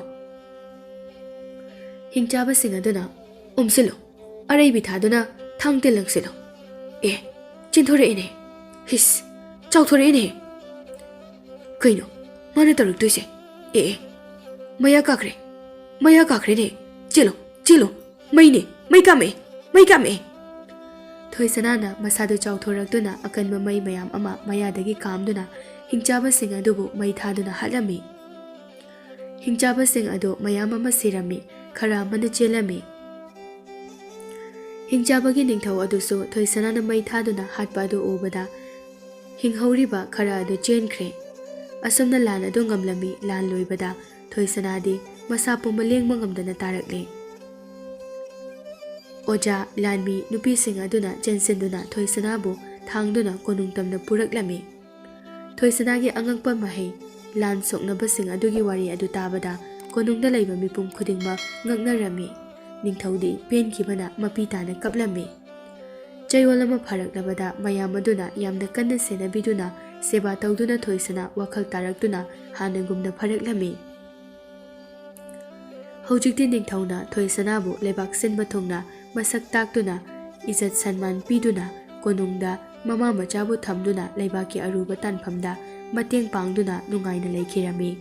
ꯍꯤꯡꯆꯥꯕꯁꯤꯡ ꯑꯗꯨꯅ, ꯑꯣꯝꯁꯤꯜꯂꯨ, ꯑꯔꯩꯕꯤ ꯊꯥꯗꯨꯅ ꯊꯥꯡꯇꯦꯟ ꯂꯪꯁꯤꯜꯂꯨ꯫ ꯑꯦ, ꯆꯦꯟꯊꯣꯔꯛꯏꯅꯦ, ꯍꯤꯁ, ꯆꯥꯎꯊꯣꯔꯛꯏꯅꯦ꯫ ꯀꯩꯅꯣ ꯃꯥꯅ ꯇꯧꯔꯛꯇꯣꯏꯁꯦ? ꯑꯦ, ꯃꯌꯥ ꯀꯥꯈ꯭ꯔꯦꯅꯦ, ꯆꯦꯜꯂꯨ, ꯃꯩꯅꯦ, ꯃꯩ ꯀꯥꯝꯃꯛꯑꯦ꯫ ꯊꯣꯏꯁꯅꯥꯅ ꯃꯁꯥꯗꯨ ꯆꯥꯎꯊꯣꯔꯛꯇꯨꯅ ꯑꯀꯟꯕ ꯃꯩ ꯃꯌꯥꯝ ꯑꯃ ꯃꯌꯥꯗꯒꯤ ꯀꯥꯝꯗꯨꯅ ꯍꯤꯡꯆꯥꯕꯁꯤꯡ ꯑꯗꯨꯕꯨ ꯃꯩ ꯊꯥꯗꯨꯅ ꯍꯥꯠꯂꯝꯃꯤ꯫ ꯍꯤꯡꯆꯥꯕꯁꯤꯡ ꯑꯗꯨ ꯃꯌꯥꯝ ꯑꯃ ꯁꯤꯔꯝꯃꯤ, ꯈꯔ ꯑꯃꯅ ꯆꯦꯜꯂꯝꯃꯤ꯫ ꯍꯤꯡꯆꯥꯕꯒꯤ ꯅꯤꯡꯊꯧ ꯑꯗꯨꯁꯨ ꯊꯣꯏꯁꯅꯥꯅ ꯃꯩ ꯊꯥꯗꯨꯅ ꯍꯥꯠꯄ ꯑꯗꯨ ꯎꯕꯗ ꯍꯤꯡꯍꯧꯔꯤꯕ ꯈꯔ ꯑꯗꯨ ꯆꯦꯟꯈ꯭ꯔꯦ꯫ ꯑꯁꯨꯝꯅ ꯂꯥꯟ ꯑꯗꯨ ꯉꯝꯂꯝꯃꯤ꯫ ꯂꯥꯟ ꯂꯣꯏꯕꯗ ꯊꯣꯏꯁꯅꯥꯗꯤ ꯃꯁꯥ ꯄꯨꯝꯕ ꯂꯦꯡꯕ ꯉꯝꯗꯅ ꯇꯥꯔꯛꯂꯦ꯫ ꯑꯣꯖꯥ, ꯂꯥꯟꯃꯤ ꯅꯨꯄꯤꯁꯤꯡ ꯑꯗꯨꯅ ꯆꯦꯟꯁꯤꯟꯗꯨꯅ ꯊꯣꯏꯁꯅꯥꯕꯨ ꯊꯥꯡꯗꯨꯅ ꯀꯣꯅꯨꯡ ꯇꯝꯅ ꯄꯨꯔꯛꯂꯝꯃꯤ꯫ ꯊꯣꯏꯁꯅꯥꯒꯤ ꯑꯉꯛꯄ ꯃꯍꯩ ꯂꯥꯟ ꯁꯣꯛꯅꯕꯁꯤꯡ ꯑꯗꯨꯒꯤ ꯋꯥꯔꯤ ꯑꯗꯨ ꯇꯥꯕꯗ ꯀꯣꯅꯨꯡꯗ ꯂꯩꯕ ꯃꯤꯄꯨꯝ ꯈꯨꯗꯤꯡꯃꯛ ꯉꯛꯅꯔꯝꯃꯤ꯫ ꯅꯤꯡꯊꯧꯗꯤ ꯄꯦꯟꯈꯤꯕꯅ ꯃꯄꯤ ꯇꯥꯅ ꯀꯞꯂꯝꯃꯤ꯫ ꯆꯌꯣꯜ ꯑꯃ ꯐꯥꯔꯛꯂꯕꯗ ꯃꯌꯥꯝ ꯑꯗꯨꯅ ꯌꯥꯝꯅ ꯀꯟꯅ ꯁꯦꯟꯅꯕꯤꯗꯨꯅ ꯁꯦꯕꯥ ꯇꯧꯗꯨꯅ ꯊꯣꯏꯁꯅꯥ ꯋꯥꯈꯜ ꯇꯥꯔꯛꯇꯨꯅ ꯍꯥꯟꯅꯒꯨꯝꯅ ꯐꯔꯛꯂꯝꯃꯤ꯫ ꯍꯧꯖꯤꯛꯇꯤ ꯅꯤꯡꯊꯧꯅ ꯊꯣꯏꯁꯅꯥꯕꯨ ꯂꯩꯕꯥꯛ ꯁꯤꯟꯕ ꯊꯨꯡꯅ ꯃꯁꯛ ꯇꯥꯛꯇꯨꯅ ꯏꯖꯠ ꯁꯟꯃꯥꯟ ꯄꯤꯗꯨꯅ ꯀꯣꯅꯨꯡꯗ ꯃꯃꯥ ꯃꯆꯥꯕꯨ ꯊꯝꯗꯨꯅ ꯂꯩꯕꯥꯛꯀꯤ ꯑꯔꯨꯕ ꯇꯥꯟꯐꯝꯗ ꯃꯇꯦꯡ ꯄꯥꯡꯗꯨꯅ ꯅꯨꯡꯉꯥꯏꯅ ꯂꯩꯈꯤꯔꯝꯃꯤ꯫